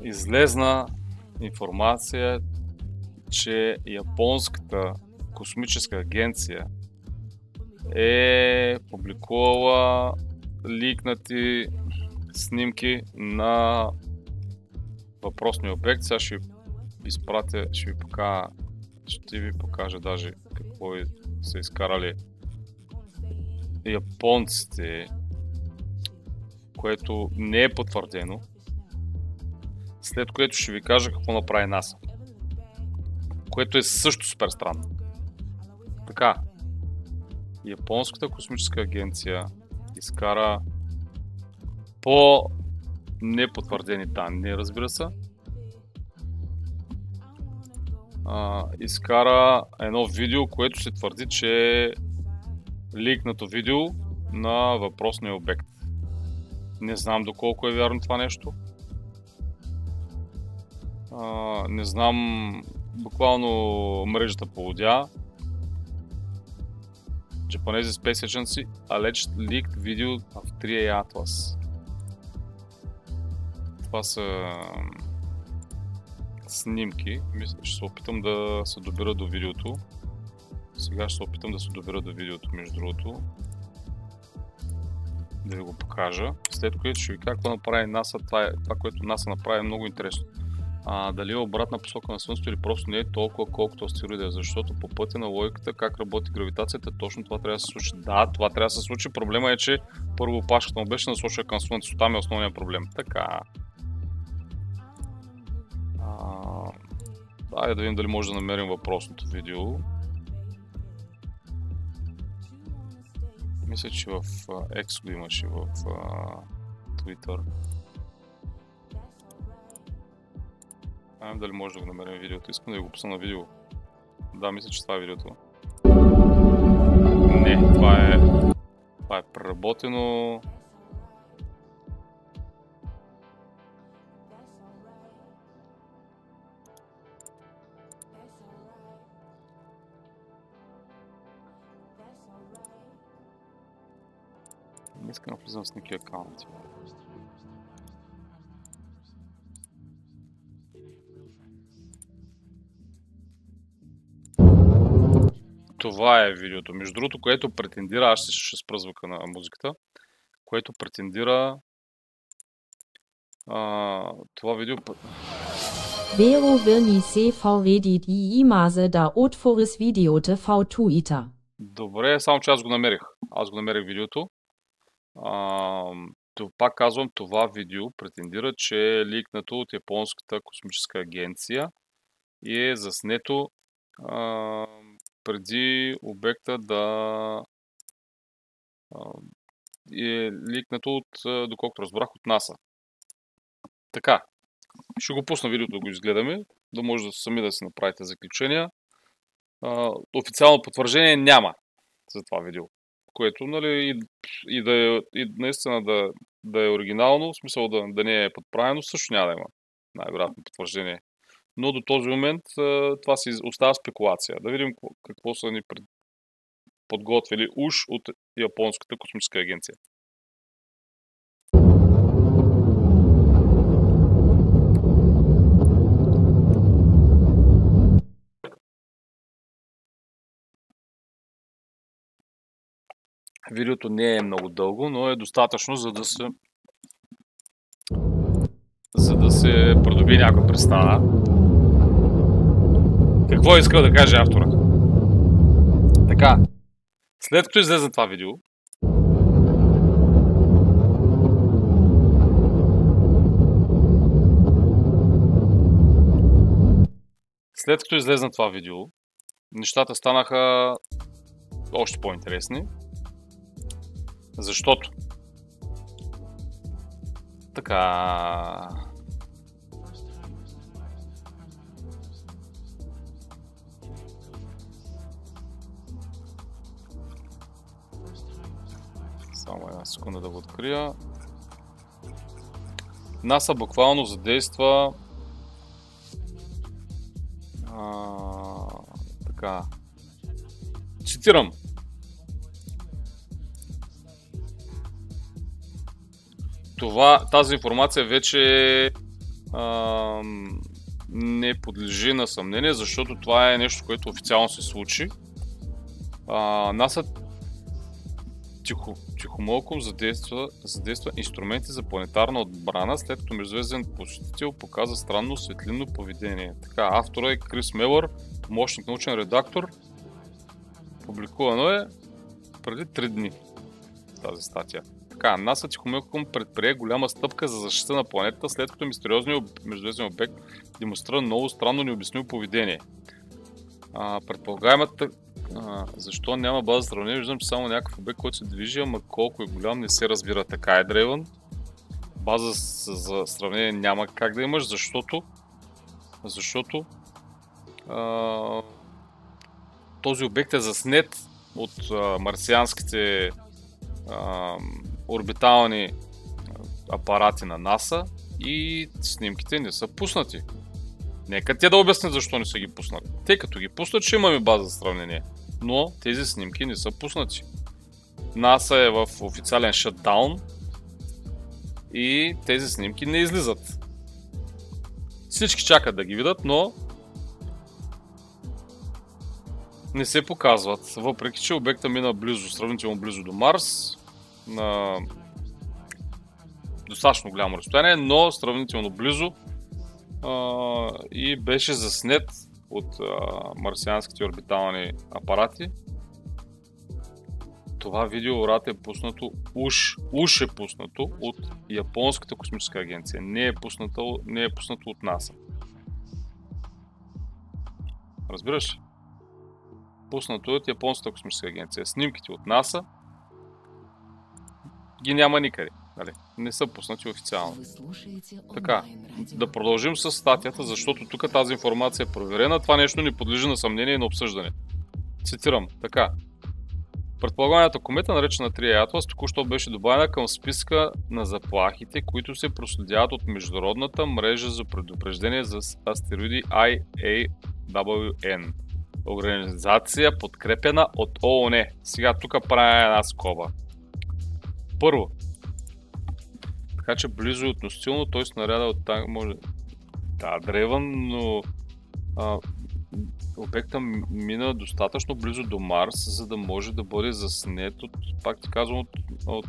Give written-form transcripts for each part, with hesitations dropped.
излезна информация, че японската космическа агенция е публикувала ликнати снимки на въпросния обект. Сега ще ви изпратя, ще ви покажа даже какво са изкарали японците, което не е потвърдено, след което ще ви кажа какво направи НАСА, което е също супер странно. Така, японската космическа агенция изкара по непотвърдени данни, разбира се, изкара едно видео, което се твърди, че е ликнато видео на въпросния обект. Не знам доколко е вярно това нещо. Не знам, буквално мрежата полудя. Japanese Space Agency alleged leaked video of 3A Atlas. Това са снимки. Ще се опитам да се добера до видеото. Сега ще се опитам да се добера до видеото, между другото. Да ви го покажа. След което ще ви кажа какво направи НАСА. Това, което НАСА направи, е много интересно. Дали е обратна посока на Слънцето или просто не е толкова, колкото астероида. Защото по пътя на логиката, как работи гравитацията, точно това трябва да се случи. Да, това трябва да се случи. Проблема е, че първо опашката му беше насочена към Слънцето. Там е основният проблем. Така. Айде да видим дали може да намерим въпросното видео. Мисля, че в X го имаше, в Twitter. Дали може да го намерим видеото. Искам да ви го пусна на видео. Да, мисля, че това е видеото. Не, това е преработено. Не искам да влизам с никакви акаунти. Това е видеото. Между другото, което претендира, аз ще спра звука на музиката, което претендира това видео. Vero Virni CV Reddit I Imase da Otforis Videote V Twitter. Добре, само че аз го намерих. Аз го намерих видеото. Пак казвам, това видео претендира, че е ликнато от японската космическа агенция и е заснето преди обекта е ликнато от, доколкото разбрах, от НАСА. Така, ще го пусна видеото да го изгледаме, да може сами да си направите заключения. Официално потвърждение няма за това видео, което, нали, и наистина да е оригинално, в смисъл да не е подправено, също няма да има най-вероятно потвърждение. Но до този момент това си остава спекулация. Да видим какво са ни подготвили уж от японската космическа агенция. Видеото не е много дълго, но е достатъчно, за да се придобие някаква представа. Какво е искал да каже автора? Така, след като излезе това видео, нещата станаха още по-интересни, защото така. Само една секунда да го открия. НАСА буквално задейства така. Цитирам. Тази информация вече не подлежи на съмнение, защото това е нещо, което официално се случи. НАСА тихомълком задейства инструменти за планетарна отбрана, след като междузвезден посетител показа странно светлинно поведение. Така, автора е Крис Мелър, помощник научен редактор. Публикувано е преди 3 дни тази статия. Така, НАСА тихомълком предприе голяма стъпка за защита на планетата, след като мистериозният междузвезден обект демонстрира много странно необяснимо поведение. Предполагаемата защо няма база за сравнение? Виждам, че само някакъв обект, който се движи, ама колко е голям, не се разбира. Така е, Дрейвън. База за сравнение няма как да имаш, защото този обект е заснет от марсианските орбитални апарати на НАСА и снимките не са пуснати. Нека те да обяснят защо не са ги пуснали. Те като ги пуснат, ще имаме база за сравнение. Но тези снимки не са пуснати. НАСА е в официален шатдаун и тези снимки не излизат. Всички чакат да ги видят, но не се показват. Въпреки че обекта мина сравнително близо до Марс, на достатъчно голямо разстояние, но сравнително близо и беше заснет от марсианските орбитални апарати. Това видео рад е пуснато, уж е пуснато от Японската космическа агенция. Не е пуснато от НАСА. Разбираш? Пуснато е от Японската космическа агенция. Снимките от НАСА ги няма никъде. Не са пуснати официално. Така, да продължим с статията, защото тук тази информация е проверена. Това нещо не подлежи на съмнение и на обсъждане. Цитирам, така. Предполагаемата комета, наречена Трия Атлас, току-що беше добавена към списка на заплахите, които се проследяват от Международната мрежа за предупреждение за астероиди IAWN. Организация, подкрепена от ООН. Сега тук правя една скоба. Първо, така че близо и относително той снаряда от там може... Да, древен, но обекта мина достатъчно близо до Марс, за да може да бъде заснет от, пак ти казвам, от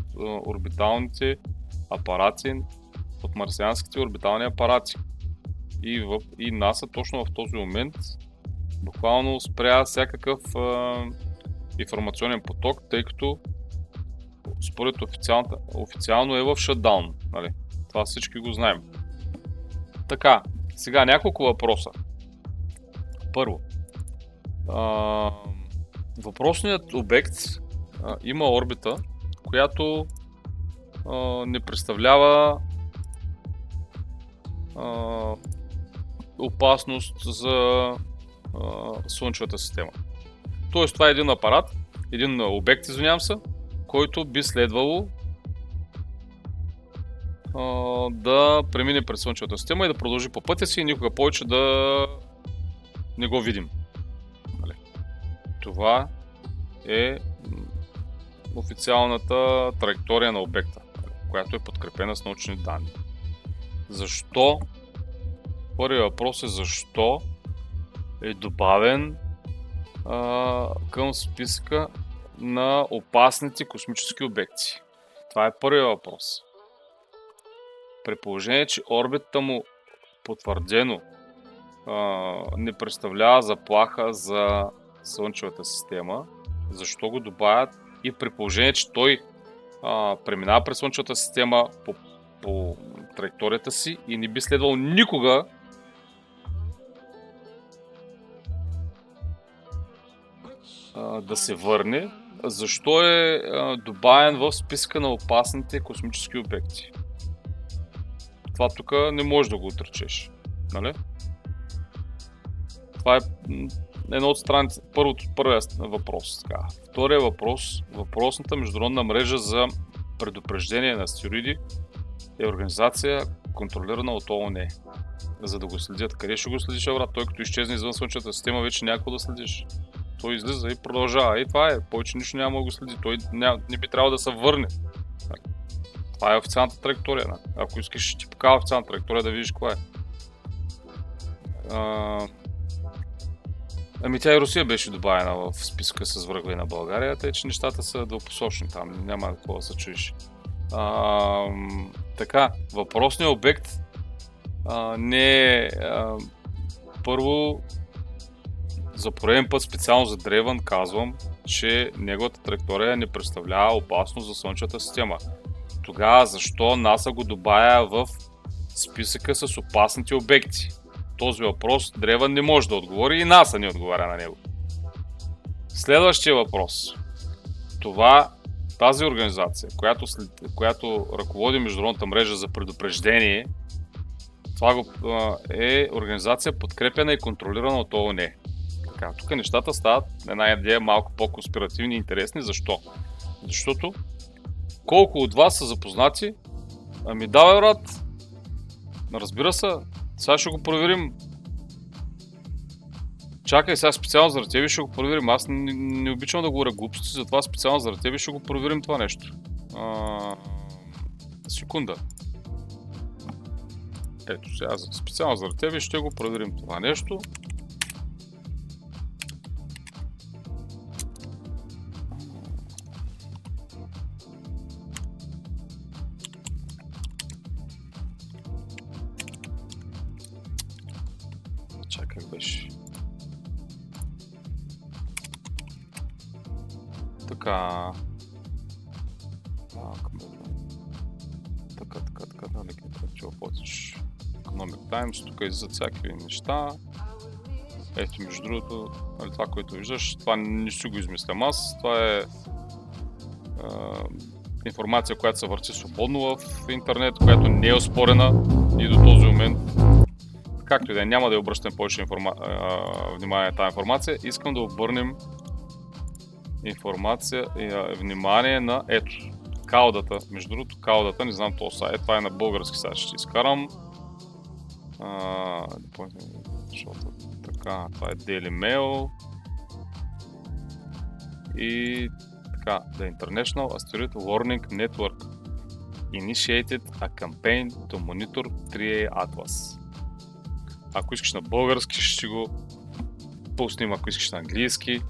орбиталните апарати, от марсианските орбитални апарати. И НАСА точно в този момент буквално спря всякакъв информационен поток, тъй като според официално е в шатдаун. Нали? Това всички го знаем. Така, сега няколко въпроса. Първо, въпросният обект има орбита, която не представлява опасност за Слънчевата система. Тоест това е един апарат, един обект, извинявам се, който би следвало да премине през Слънчевата система и да продължи по пътя си и никога повече да не го видим. Това е официалната траектория на обекта, която е подкрепена с научни данни. Защо? Първият въпрос е защо е добавен към списка на опасните космически обекти. Това е първият въпрос. При положение, че орбитата му потвърдено не представлява заплаха за Слънчевата система, защо го добавят и при положение, че той преминава през Слънчевата система по траекторията си и не би следвало никога да се върне, защо е добавен в списка на опасните космически обекти? Това тук не можеш да го отречеш. Нали? Това е едно от страници. Първият въпрос. Така. Втория въпрос. Въпросната международна мрежа за предупреждение на астероиди е организация, контролирана от ООН. За да го следят. Къде ще го следиш, брат? Той като изчезне извън Слънчевата система, вече някой да следиш. Той излиза и продължава. И това е. Повече нищо няма да го следи. Той не би трябвало да се върне. Това е официалната траектория. Ако искаш, ще ти покажа официалната траектория да видиш каква е. Ами тя и Русия беше добавена в списка с врагове на България, тъй че нещата са двупосочни там, няма какво да се чуеш. Така, въпросният обект не е... Първо, за пореден път специално за Древън казвам, че неговата траектория не представлява опасност за Слънчевата система. Тогава защо НАСА го добавя в списъка с опасните обекти? Този въпрос Древън не може да отговори и НАСА не отговаря на него. Следващия въпрос. Тази организация, която ръководи Международната мрежа за предупреждение, това е организация подкрепена и контролирана от ООН. Така, тук нещата стават една идея малко по-конспиративни и интересни. Защо? Защото колко от вас са запознати? Ами давай, брат. Разбира се. Сега ще го проверим. Чакай, сега специално заради тебе ще го проверим. Аз не обичам да говоря глупости, затова специално заради тебе ще го проверим това нещо. Секунда. Ето сега, специално заради тебе ще го проверим това нещо. Чакай, беше. Така. Така, да платиш Economic Times, тук излизат всякакви неща. Ето, между другото, това, което виждаш, това не си го измислям аз, това е информация, която се върти свободно в интернет, която не е оспорена и до този момент. Както и да е, няма да я обръщам повече внимание на тази информация. Искам да обърнем внимание на ето, каудата. Между другото, каудата, не знам този сайт, това е на български сайт, ще изкарам. Така, това е Daily Mail. И така, The International Asteroid Warning Network initiated a campaign to monitor 3A Atlas. Ако искаш на български, ще го пуснем, ако искаш на английски.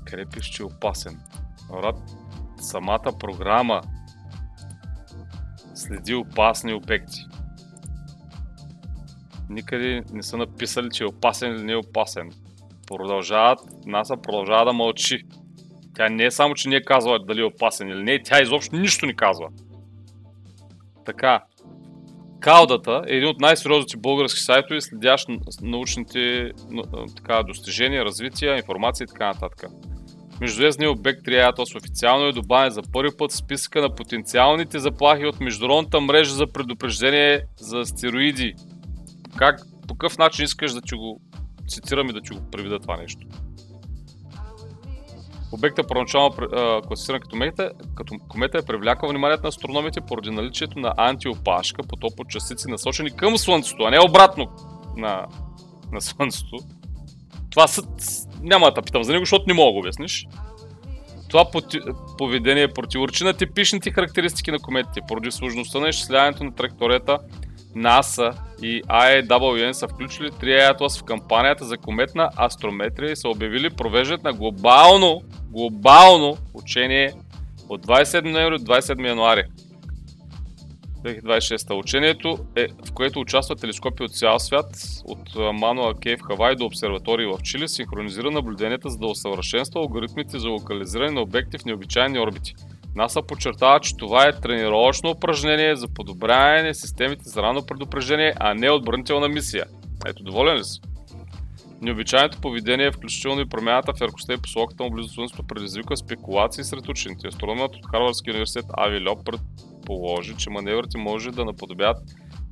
Къде пише, че е опасен? Самата програма следи опасни обекти. Никъде не са написали, че е опасен или не е опасен. НАСА продължава да мълчи. Тя не е само, че не е казала дали е опасен или не, тя изобщо нищо не казва. Така. Каудата е един от най-сериозните български сайтове, следящ научните достижения, развития, информация и така нататък. Междузвездният обект 3A Atlas официално е добавен за първи път в списъка на потенциалните заплахи от Международната мрежа за предупреждение за астероиди. По какъв начин искаш да ти го цитирам и да ти го преведа това нещо? Обектът първоначално класифициран като комета е привлякал вниманието на астрономите поради наличието на антиопашка, потоп от частици насочени към Слънцето, а не обратно на Слънцето. Това няма да те питам за него, защото не мога да го обясниш. Това поведение противоречи на типичните характеристики на кометите. Поради сложността на изчисляването на траекторията, НАСА и IAWN са включили 3A Atlas в кампанията за кометна астрометрия и са обявили провеждането на глобално учение от 27 ноември до 27 януари 2026. Учението в което участват телескопи от цял свят, от Мануа Кей в Хавай до обсерватории в Чили, синхронизира наблюденията, за да усъвършенства алгоритмите за локализиране на обекти в необичайни орбити. НАСА подчертава, че това е тренировъчно упражнение за подобряване на системите за ранно предупреждение, а не отбранителна мисия. Ето, доволен ли си? Необичайното поведение, включително и промяната в яркостта и посоката му близо до Слънцето, предизвиква спекулации сред учените. Астрономът от Харвардския университет Ави Льоп предположи, че маневрите може да наподобят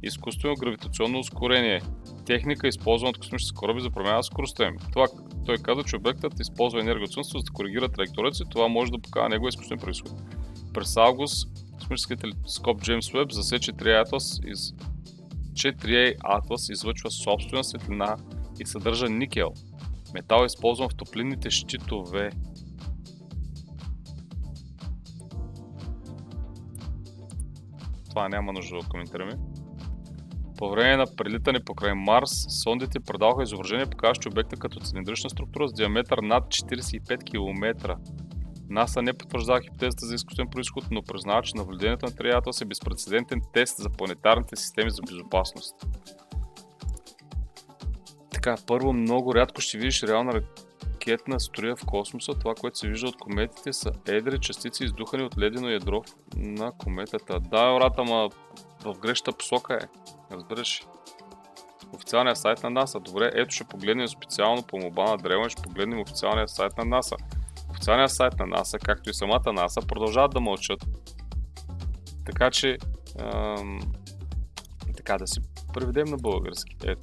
изкуствено гравитационно ускорение. Техника, използвана от космически кораби за промяна на скоростта им. Той каза, че обектът използва енергия от Слънцето, за да коригира траекторията си. Това може да покаже неговия изкуствен произход. През август космическият телескоп Джеймс Уеб засече, че 3A Atlas излъчва собствена светлина и съдържа никел. Метал е използван в топлинните щитове. Това няма нужда да коментираме. По време на прелитане покрай Марс, сондите предаваха изображение, показващи обекта като цилиндрична структура с диаметър над 45 км. НАСА не потвърждава хипотезата за изкуствен произход, но признава, че наблюдението на Триятос е безпрецедентен тест за планетарните системи за безопасност. Така, първо, много рядко ще видиш реална ракетна струя в космоса. Това, което се вижда от кометите, са едри частици, издухани от ледено ядро на кометата. Да, брата, ма в грешната посока е. Разбираш? Официалният сайт на НАСА. Добре, ето ще погледнем специално по молба на Древен, ще погледнем официалния сайт на НАСА. Официалният сайт на НАСА, както и самата НАСА, продължават да мълчат. Така че, така да си преведем на български. Ето.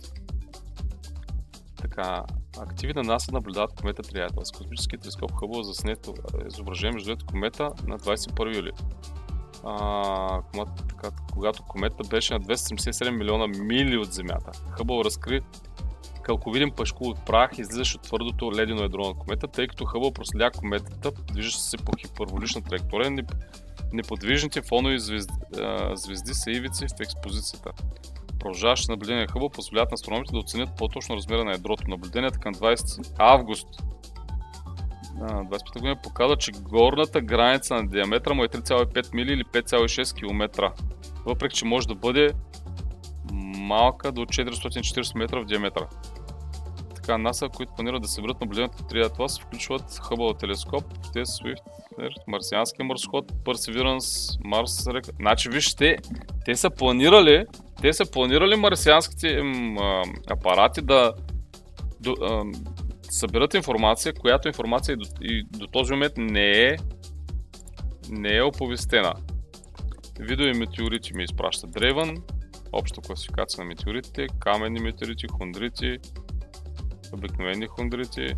Така, активи на НАСА наблюдават комета Триятел. С космически телескоп Хъбъл заснето изображение между двете комета на 21 юли. Когато кометата беше на 277 милиона мили от Земята. Хъбъл разкри кълковиден пашкул от прах, излизащ от твърдото ледено ядро на комета, тъй като Хъбъл проследя кометата, движеща се по хиперболична траектория. Неподвижните фонови звезди са ивици в експозицията. Продължаващите наблюдения на Хъбъл позволяват на астрономите да оценят по-точно размера на ядрото. Наблюденията към 20 август 25 година показва, че горната граница на диаметра му е 3,5 мили или 5,6 км. Въпреки, че може да бъде малка до 440 метра в диаметър. Така, НАСА, които планират да съберат наблюдението на Триятос, включват Хъбъл телескоп, Swift, марсиански марсход, Perseverance, Марс. Значи, вижте, те са планирали марсианските апарати да съберат информация, която информация и до този момент не е оповестена. Видео и метеорити ми изпраща Древен, обща класификация на метеоритите, каменни метеорити, хондрити, обикновени хондрити,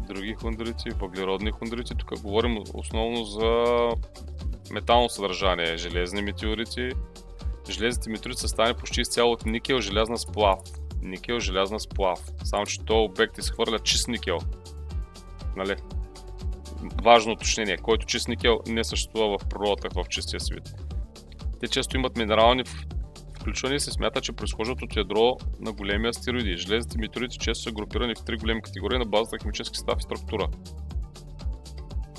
други хондрити, въглеродни хондрити. Тук говорим основно за метално съдържание, железни метеорити. Железните метеорити са станали почти изцяло от никел, желязна сплав. Никел, желязна сплав. Само че този обект изхвърля чист никел. Нали? Важно уточнение, който чист никел не съществува в природата в чистия свят. Те често имат минерални включвания и се смята, че произхождат от ядро на големи астероиди. Железните метеорити често са групирани в три големи категории на базата на химически състав и структура.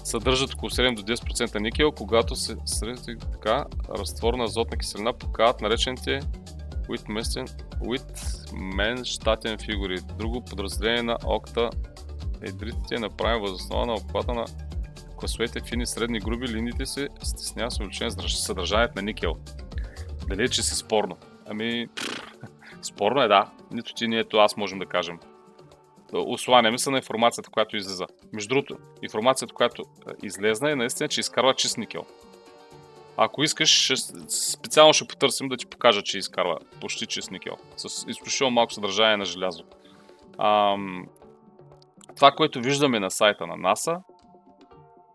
Съдържат около 7 до 10% никел, когато се среди така разтворна азотна киселина, покават наречените Уитменщатен фигури. Друго подразделение на октаедритите е направено въз основа на обхвата на класовете фини, средни, груби. Линиите се стеснява с увеличение съдържанието на никел. Дали че си спорно? Ами, спорно е, да. Нито ти, нито аз можем да кажем. Осланяме се на информацията, която излиза. Между другото, информацията, която излезна е наистина, че изкарва чист никел. Ако искаш, специално ще потърсим да ти покажа, че изкарва почти чист никел. С изключително малко съдържание на желязо. Това, което виждаме на сайта на НАСА,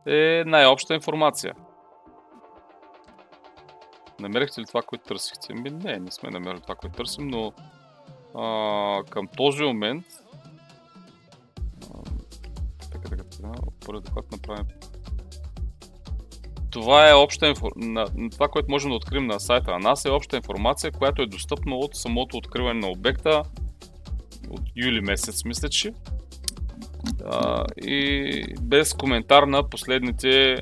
е най-обща информация. Намерихте ли това, което търсихте? Не сме намерили това, което търсим, но към този момент първи доклад направим. Това е обща информация. Това, което можем да открием на сайта на НАСА, е обща информация, която е достъпна от самото откриване на обекта от юли месец, мисля, че. И без коментар на последните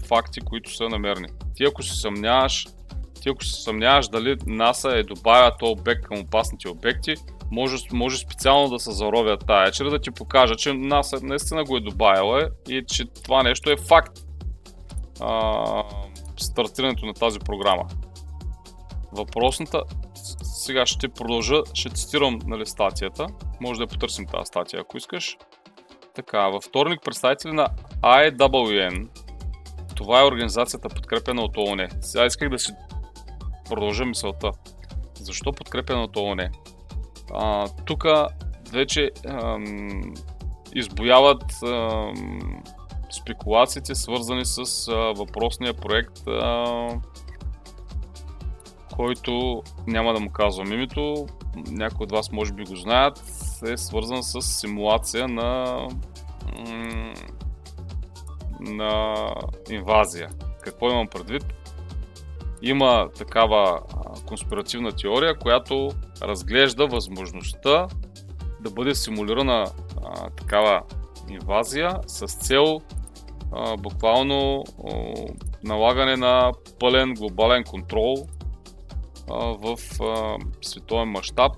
факти, които са намерени. Ти ако се съмняваш дали НАСА е добавя този обект към опасните обекти, може специално да се заровя тая чрез да ти покажа, че НАСА наистина го е добавила и че това нещо е факт. Стартирането на тази програма. Въпросната, сега ще продължа, ще цитирам, нали, статията. Може да я потърсим тази статия, ако искаш. Така, във вторник представители на IWN, това е организацията подкрепена от ООН. Сега исках да си продължа мисълта. Защо подкрепена от ООН? Тук вече избояват спекулациите, свързани с въпросния проект, който няма да му казвам името, някои от вас може би го знаят, е свързан с симулация на инвазия. Какво имам предвид? Има такава конспиративна теория, която разглежда възможността да бъде симулирана такава инвазия с цел буквално налагане на пълен глобален контрол в световен мащаб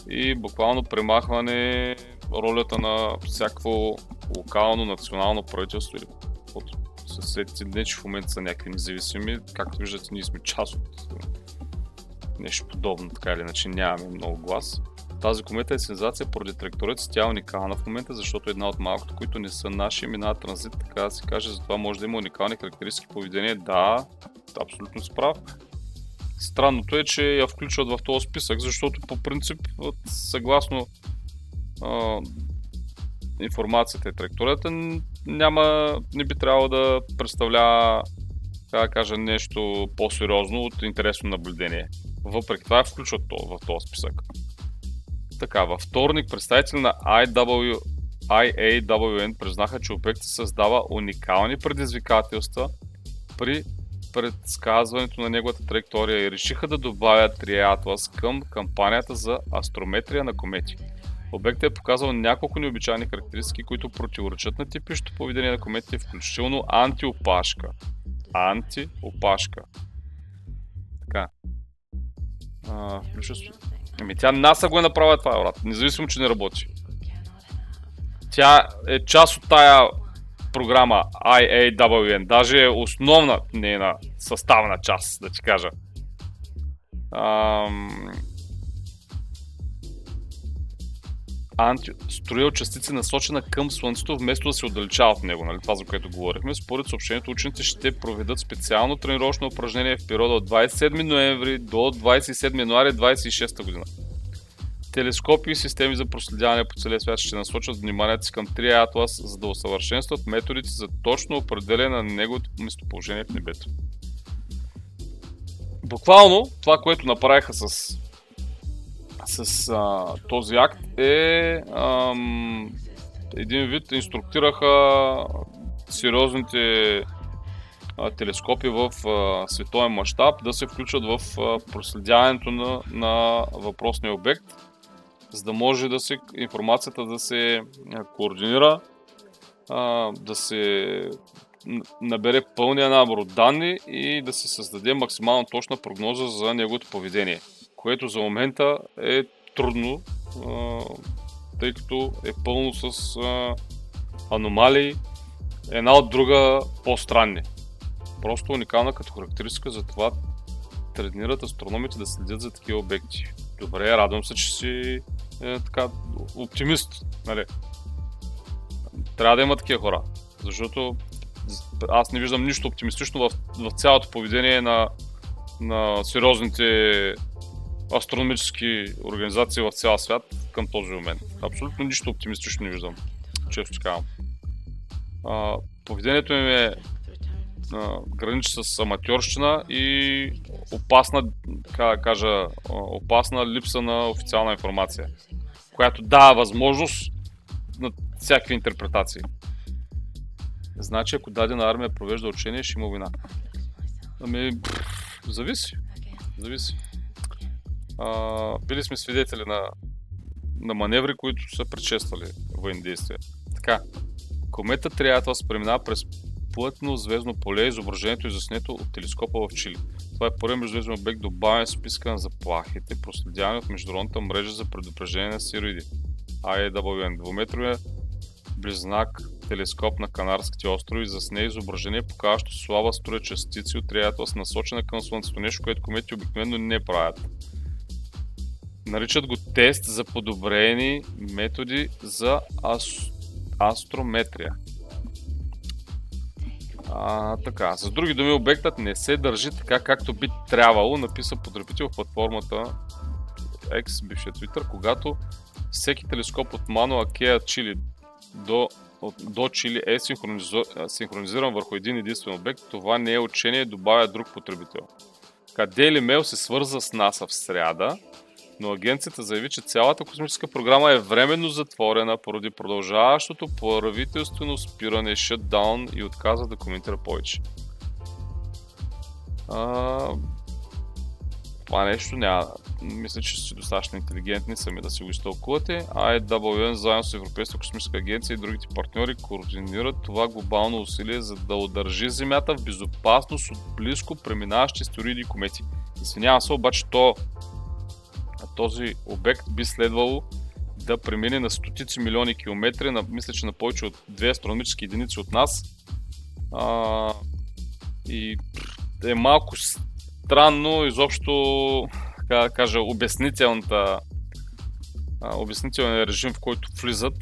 и буквално премахване ролята на всякакво локално национално правителство или съседите. Не, че в момента са някакви независими. Както виждате, ние сме част от нещо подобно, така или иначе нямаме много глас. Тази комета е сензация поради траекторията си. Тя е уникална в момента, защото е една от малкото, които не са наши, минава транзит, така да се каже, затова може да има уникални характеристики поведение. Да, абсолютно си прав. Странното е, че я включват в този списък, защото по принцип, съгласно информацията и траекторията, не би трябвало да представлява, така да кажа, нещо по-сериозно от интересно наблюдение. Въпреки това включват в този списък. Така, във вторник представители на IAWN признаха, че обектът създава уникални предизвикателства при предсказването на неговата траектория и решиха да добавят TriAtlas към кампанията за астрометрия на комети. Обектът е показал няколко необичайни характеристики, които противоречат на типичното поведение на кометите, включително антиопашка. Антиопашка. Така. Тя НАСА го е направила това, брат. Независимо, че не работи. Тя е част от тая програма IAWN. Даже е основна нейна съставна част, да ти кажа. Строил частици насочена към Слънцето, вместо да се отдалечава от него, нали? Това, за което говорихме. Според съобщението, учените ще проведат специално тренировъчно упражнение в периода от 27 ноември до 27 януари 2026 година. Телескопи и системи за проследяване по целия свят ще насочат вниманието си към TriAtlas, за да усъвършенстват методите за точно определяне на неговото местоположение в небето. Буквално това, което направиха с този акт е един вид инструктираха сериозните телескопи в световен мащаб да се включат в проследяването на въпросния обект, за да може информацията да се координира, да се набере пълния набор от данни и да се създаде максимално точна прогноза за неговото поведение, което за момента е трудно, тъй като е пълно с аномалии, една от друга по-странни. Просто уникална като характеристика, затова тренират астрономите да следят за такива обекти. Добре, радвам се, че си така оптимист. Нали? Трябва да има такива хора, защото аз не виждам нищо оптимистично в цялото поведение на сериозните астрономически организации в цял свят към този момент. Абсолютно нищо оптимистично не виждам, често казвам. Поведението им е граничи с аматьорщина и опасна, как да кажа, опасна липса на официална информация, която дава възможност на всякакви интерпретации. Значи, ако дадена армия провежда учение, ще има война. Зависи. Били сме свидетели на маневри, които са предшествали военни действия. Така, комета TriAtlas преминава през плътно звездно поле, изображението е заснето от телескопа в Чили. Това е първият междузвезден обект, добавен в списка на заплахите, проследяване от международната мрежа за предупреждение на астероиди. IAWN, двуметровия близнак телескоп на Канарските острови, засне изображение, показващо слаба струя частици от TriAtlas, насочена към Слънцето, нещо, което комети обикновено не правят. Наричат го тест за подобрени методи за астрометрия. Така, с други думи, обектът не се държи така, както би трябвало, написа потребител в платформата X, бившия Twitter, когато всеки телескоп от Mauna Kea, Чили до Чили е синхронизиран върху един единствен обект. Това не е учение, добавя друг потребител. Daily Mail се свърза с НАСА в сряда, но агенцията заяви, че цялата космическа програма е временно затворена поради продължаващото правителствено спиране, шътдаун, и отказа да коментира повече. това нещо, няма. Мисля, че сте достатъчно интелигентни сами да си го изтълкувате. IAWN заедно с Европейската космическа агенция и другите партньори координират това глобално усилие, за да удържи Земята в безопасност от близко преминаващи астероиди и комети. Извинявам се, обаче този обект би следвало да премине на стотици милиони километри, мисля, че на повече от 2 астрономически единици от нас. И е малко странно изобщо, така да кажа, обяснителният режим, в който влизат,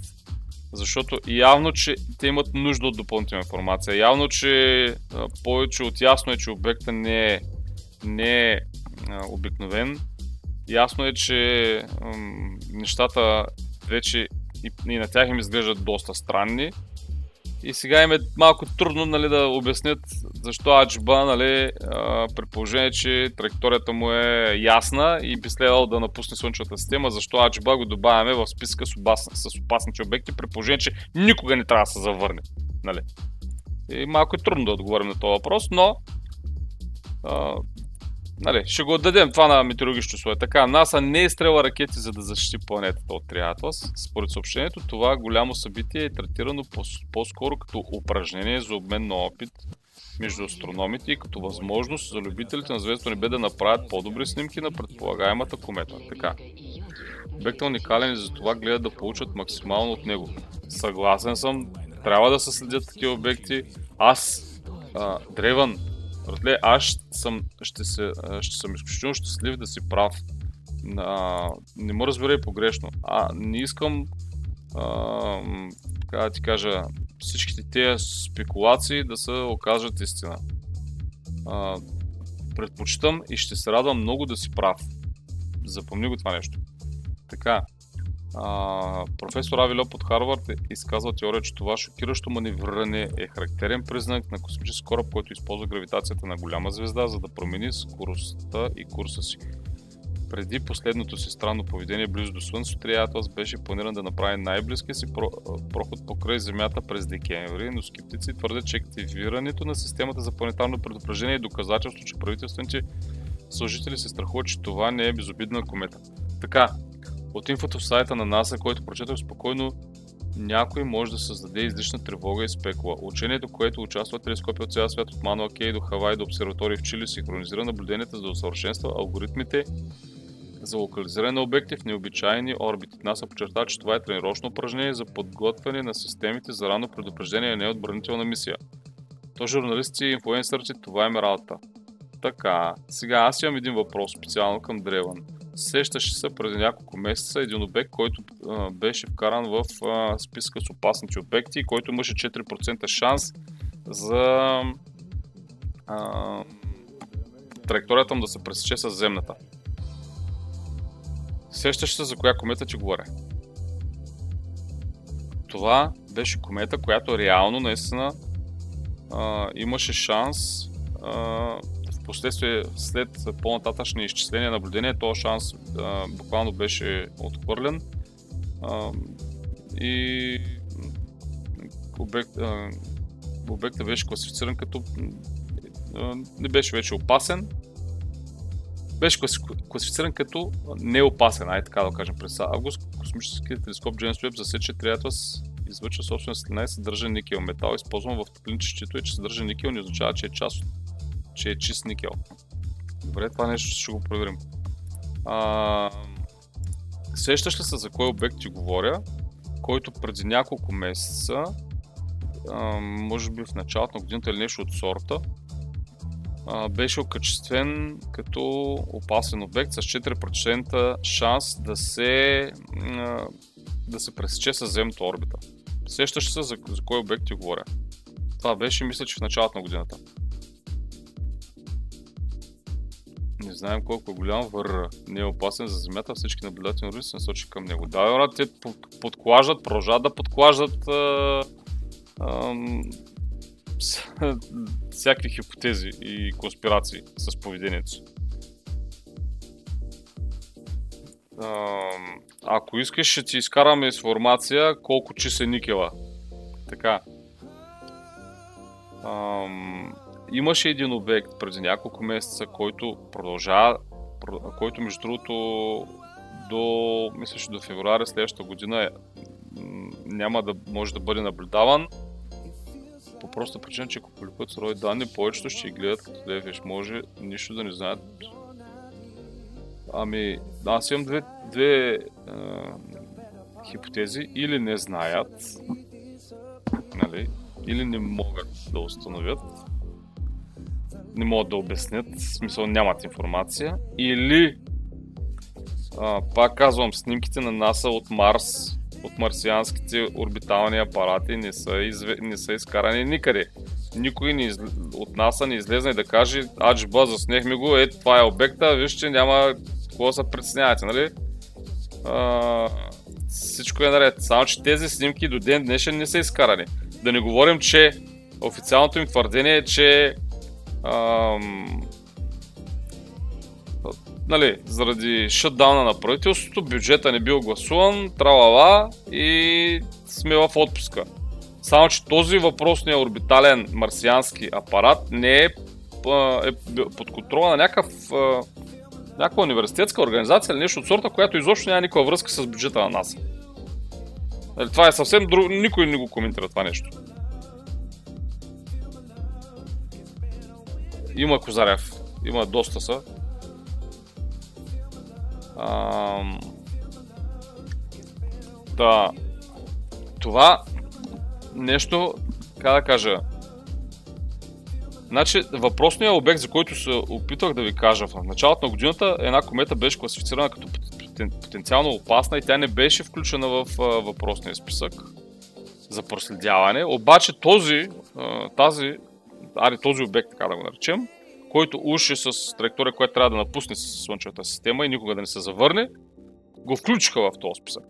защото явно, че те имат нужда от допълнителна информация. Явно, че повече от ясно е, че обектът не е обикновен. Ясно е, че нещата вече и на тях им изглеждат доста странни. И сега им е малко трудно, нали, да обяснят защо Аджиба, нали, при положение, че траекторията му е ясна и би следвало да напусне Слънчевата система, защо Аджиба го добавяме в списка с опасните обекти, при положение, че никога не трябва да се завърне. Нали. И малко е трудно да отговорим на този въпрос, но нали, ще го отдадем това на метеорологичните условия. Така, НАСА не е изстрела ракети, за да защити планетата от Триатлас. Според съобщението, това голямо събитие е третирано по-скоро като упражнение за обмен на опит между астрономите и като възможност за любителите на звездното небе да направят по-добри снимки на предполагаемата комета. Така. Обектът е уникален и за това гледат да получат максимално от него. Съгласен съм, трябва да се следят такива обекти. Древън, аз ще съм изключително щастлив да си прав. Не му разбирай погрешно. Не искам така да ти кажа, всичките тези спекулации да се окажат истина. Предпочитам и ще се радвам много да си прав. Запомни го това нещо. Така. Професор Ави Льоп от Харвард изказва теория, че това шокиращо маневриране е характерен признак на космически кораб, който използва гравитацията на голяма звезда, за да промени скоростта и курса си. Преди последното си странно поведение близо до Слънцето, Триатлас беше планиран да направи най-близкия си проход покрай Земята през декември, но скептици твърдят, че активирането на системата за планетарно предупреждение е доказателство, че правителствените служители се страхуват, че това не е безобидна комета. Така, от инфото в сайта на НАСА, който прочетох спокойно, някой може да създаде излишна тревога и спекула. Учението, което участва телескопи от цял свят от Мануа Кей до Хавай до обсерватории в Чили, синхронизира наблюденията, за да усъвършенства алгоритмите за локализиране на обекти в необичайни орбити. НАСА подчертава, че това е тренировъчно упражнение за подготвяне на системите за ранно предупреждение, а не отбранителна мисия. То журналисти и инфлуенсърите, това е работа. Така, сега аз имам един въпрос специално към Древън. Сещаше се преди няколко месеца един обект, който беше вкаран в списка с опасните обекти, който имаше 4% шанс за траекторията му да се пресече с земната. Сещаш се за коя комета ти говоря? Това беше комета, която реално наистина имаше шанс впоследствие след по-нататъчни изчисления и наблюдения, този шанс буквално беше отхвърлен и обектът беше класифициран като не беше вече опасен, беше класифициран като неопасен, така да кажем. През август космическият телескоп Джеймс Уеб засече, че Триатлас излъчва собствена светлина и съдържа никел. Метал, използван в топлинчещето, и че съдържа никел, не означава, че е чист никел. Добре, това нещо ще го проверим. Сещаш ли се за кой обект ти говоря, който преди няколко месеца, може би в началото на годината или нещо от сорта, беше окачествен като опасен обект с 4% шанс да се пресече с земната орбита. Сещаш ли се за кой обект ти говоря? Това беше, мисля, че в началото на годината. Не знаем колко е голям, не е опасен за Земята, всички наблюдателни орбити се насочи към него. Да, те подклаждат, продължават да подклаждат всякакви хипотези и конспирации с поведението си. Ако искаш, ще ти изкараме информация колко чист е никела. Така. Имаше един обект преди няколко месеца, който продължава който между другото до, мисля, до февруари следващата година няма да може да бъде наблюдаван. По проста причина, че ако публикуват сурови данни, повечето ще ги гледат като DFS. Може нищо да не знаят. Ами, аз имам две хипотези. Или не знаят, нали, или не могат да установят, не могат да обяснят, в смисъл нямат информация, или пак казвам, снимките на НАСА от Марс, от марсианските орбитални апарати не са изкарани никъде. Никой от НАСА не излезна и да каже: аджиба, заснехме го, това е обекта, вижте, няма какво да се притеснявате, нали? Всичко е наред. Само че тези снимки до ден днешен не са изкарани. Да не говорим, че официалното им твърдение е, че нали, заради шътдауна на правителството, бюджета не бил гласуван, тралала и сме в отпуска. Само че този въпросният орбитален марсиански апарат не е под контрола на някаква университетска организация или нещо от сорта, която изобщо няма никаква връзка с бюджета на НАСА. Това е съвсем друго, никой не го коментира това нещо. Има Козарев, има доста са. Да, това нещо, как да кажа, значи въпросният обект, за който се опитвах да ви кажа в началото на годината, една комета беше класифицирана като потенциално опасна и тя не беше включена в въпросния списък за проследяване, обаче този обект, така да го наречем, който уж е с траектория, която трябва да напусне с Слънчевата система и никога да не се завърне, го включиха в този списък.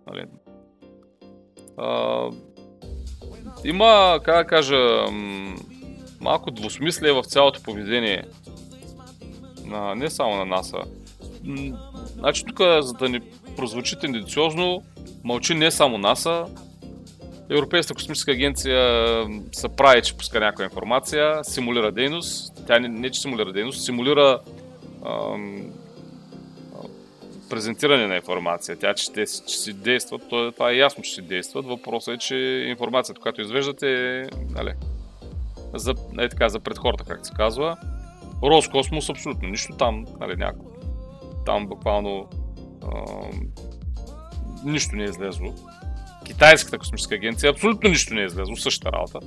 Нали? Има, как да кажа, малко двусмислие в цялото поведение не само на НАСА. Значи тук, за да не прозвучи тенденциозно, мълчи не само НАСА. Европейската космическа агенция се прави, че пуска някаква информация, симулира дейност. Тя не че симулира дейност, симулира презентиране на информация. Тя, че си действат, това е ясно, че си действат. Въпросът е, че информацията, която извеждате, нали, за пред хората, как се казва. Роскосмос абсолютно нищо там, нали, там буквално нищо не е излезло. Китайската космическа агенция абсолютно нищо не е излезло, същата работа.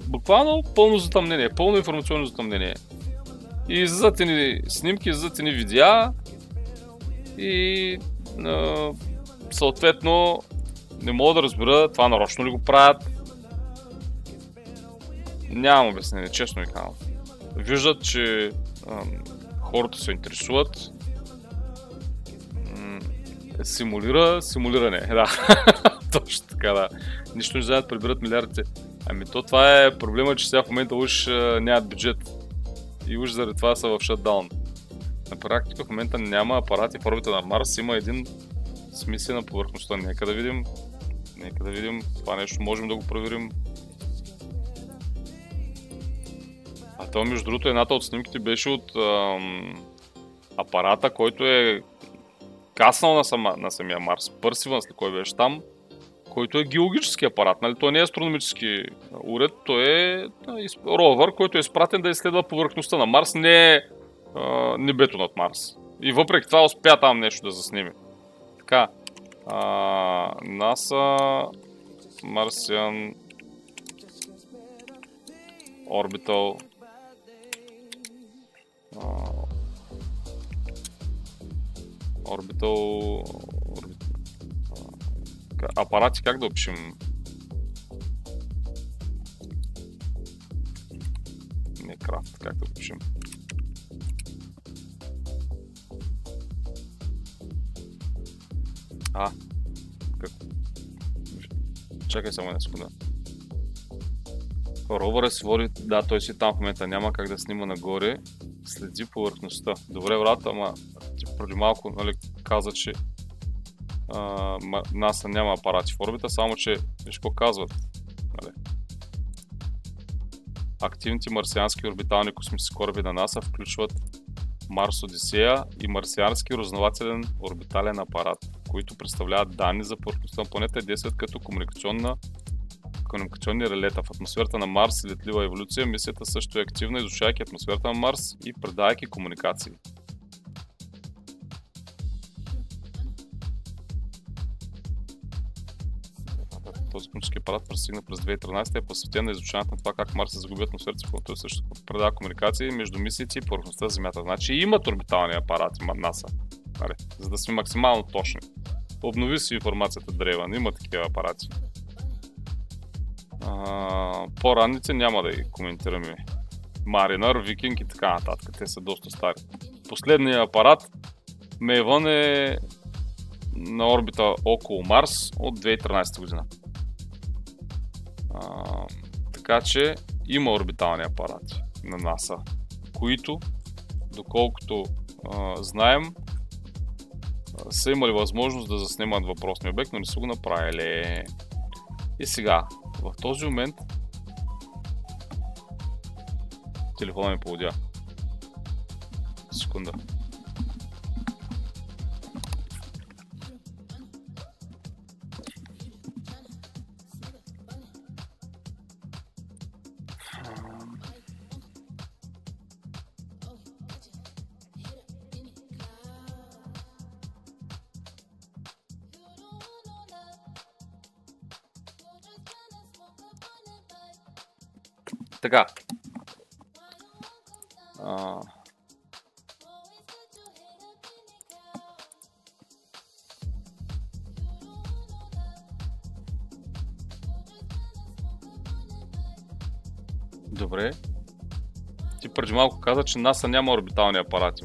Буквално пълно затъмнение, пълно информационно затъмнение. И излизат ни снимки, излизат ни видеа и съответно не мога да разбера това нарочно ли го правят. Нямам обяснение, честно ви казвам. Виждат, че хората се интересуват. Симулиране, да. Точно така, да. Нищо не знаят, прибират милиардите. Ами това е проблема, че сега в момента уж нямат бюджет. И уж заради това са в шатдаун. На практика в момента няма апарати в орбита на Марс, има един с мисия на повърхността. Нека да видим това нещо, можем да го проверим. А това, между другото, едната от снимките беше от апарата, който е каснал на самия Марс. Пърсивънс ли кой беше там, който е геологически апарат, нали? Той не е астрономически уред, той е ровър, който е изпратен да изследва повърхността на Марс, не е небето над Марс. И въпреки това успя там нещо да заснеме. Така, NASA Martian Orbital апарати, как да опишем? Не крафт, как да опишем? Чакай само една секунда. Ровъра си води, да, той си там в момента, няма как да снима нагоре, следи повърхността. Добре, брат, ама ти преди малко, нали, каза, че НАСА няма апарати в орбита, само че виж какво казват. Нали? Активните марсиански орбитални космически кораби на НАСА включват Марс Одисея и марсиански разузнавателен орбитален апарат, които представляват данни за повърхността на планета и действат като комуникационни релета. В атмосферата на Марс летлива еволюция. Мисията също е активна, изучавайки атмосферата на Марс и предавайки комуникации. Този космически апарат пристигна през 2013 и е посветен на изучаването на това как Марс се загуби атмосферата си, който също предава комуникации между мисиите и повърхността на Земята. Значи имат орбитални апарати НАСА, за да сме максимално точни. Обнови си информацията Дрейвън, има такива апарати. По-ранните няма да ги коментираме. Маринър, Викинг и така нататък. Те са доста стари. Последният апарат Мейвън е на орбита около Марс от 2013 година. Така че има орбитални апарати на НАСА, които, доколкото знаем, са имали възможност да заснемат въпросния обект, но не са го направили. И сега, в този момент телефона ми поводя. Секунда. Така. Добре. Ти преди малко каза, че НАСА няма орбитални апарати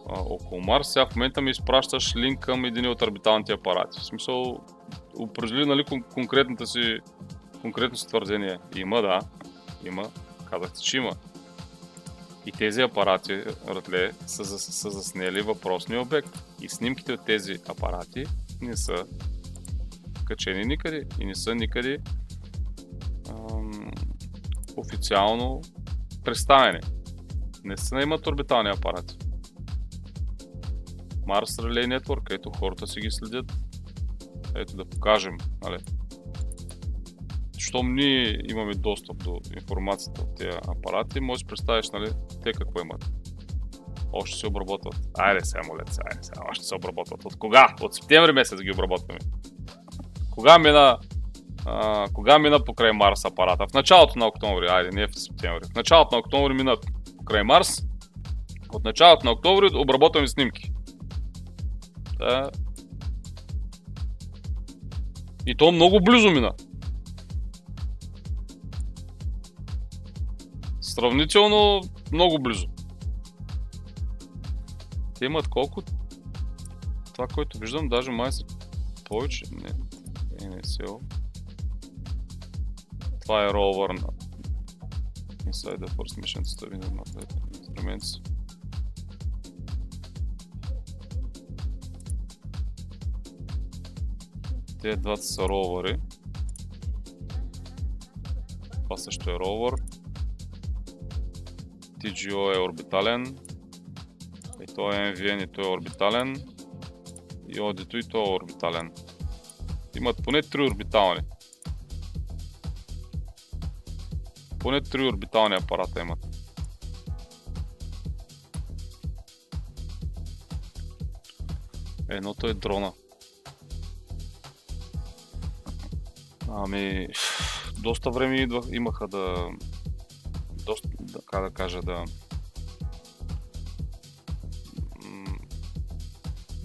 около Марс. Сега в момента ми изпращаш линк към един от орбиталните апарати. В смисъл, определи, нали, конкретното си твърдение. Има, да. Има. Казахте, че има. И тези апарати, Ратле, са заснели въпросния обект. И снимките от тези апарати не са качени никъде. И не са никъде официално представени. Не са имат орбитални апарати. Mars Relay Network, ето хората си ги следят. Ето да покажем, нали? Щом ние имаме достъп до информацията от тези апарати, можеш да представиш, нали, те какво имат. Още се обработват. Айде сега, молете се, още се обработват. От кога? От септември месец ги обработваме. Кога мина покрай Марс апарата? В началото на октомври, айде, не в септември. В началото на октомври мина покрай Марс. От началото на октомври обработваме снимки. Да. И то много близо мина. Сравнително много близо. Те имат колко? Това, което виждам, даже май са повече. Не NSL. Това е ровър на Inside the First Mission Study Instruments. Те двата са ровъри. Това също е ровър. TGO е орбитален. И той е MVN и той е орбитален. И ODITO и той е орбитален. Имат поне 3 орбитални. Поне 3 орбитални апарата имат. Едното е дрона. Ами, доста време имаха да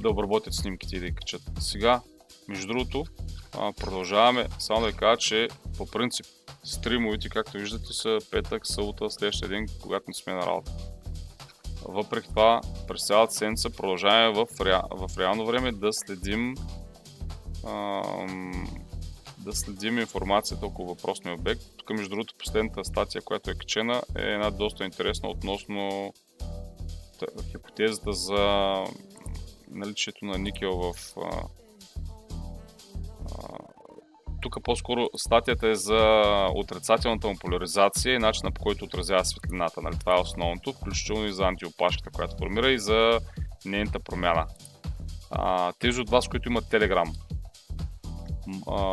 обработят снимките и да ги качат. Сега, между другото, продължаваме. Само да ви кажа, че по принцип стримовете, както виждате, са петък, събота, следващия ден, когато не сме на работа. Въпреки това, през цялата седмица продължаваме в реално време да следим информацията около въпросния обект. Тук, между другото, последната статия, която е качена, е една доста интересна относно хипотезата за наличието на никел в тук по-скоро статията е за отрицателната му поляризация и начина, по който отразява светлината. Нали? Това е основното, включително и за антиопашката, която формира, и за нейната промяна. Тези от вас, които имат Telegram,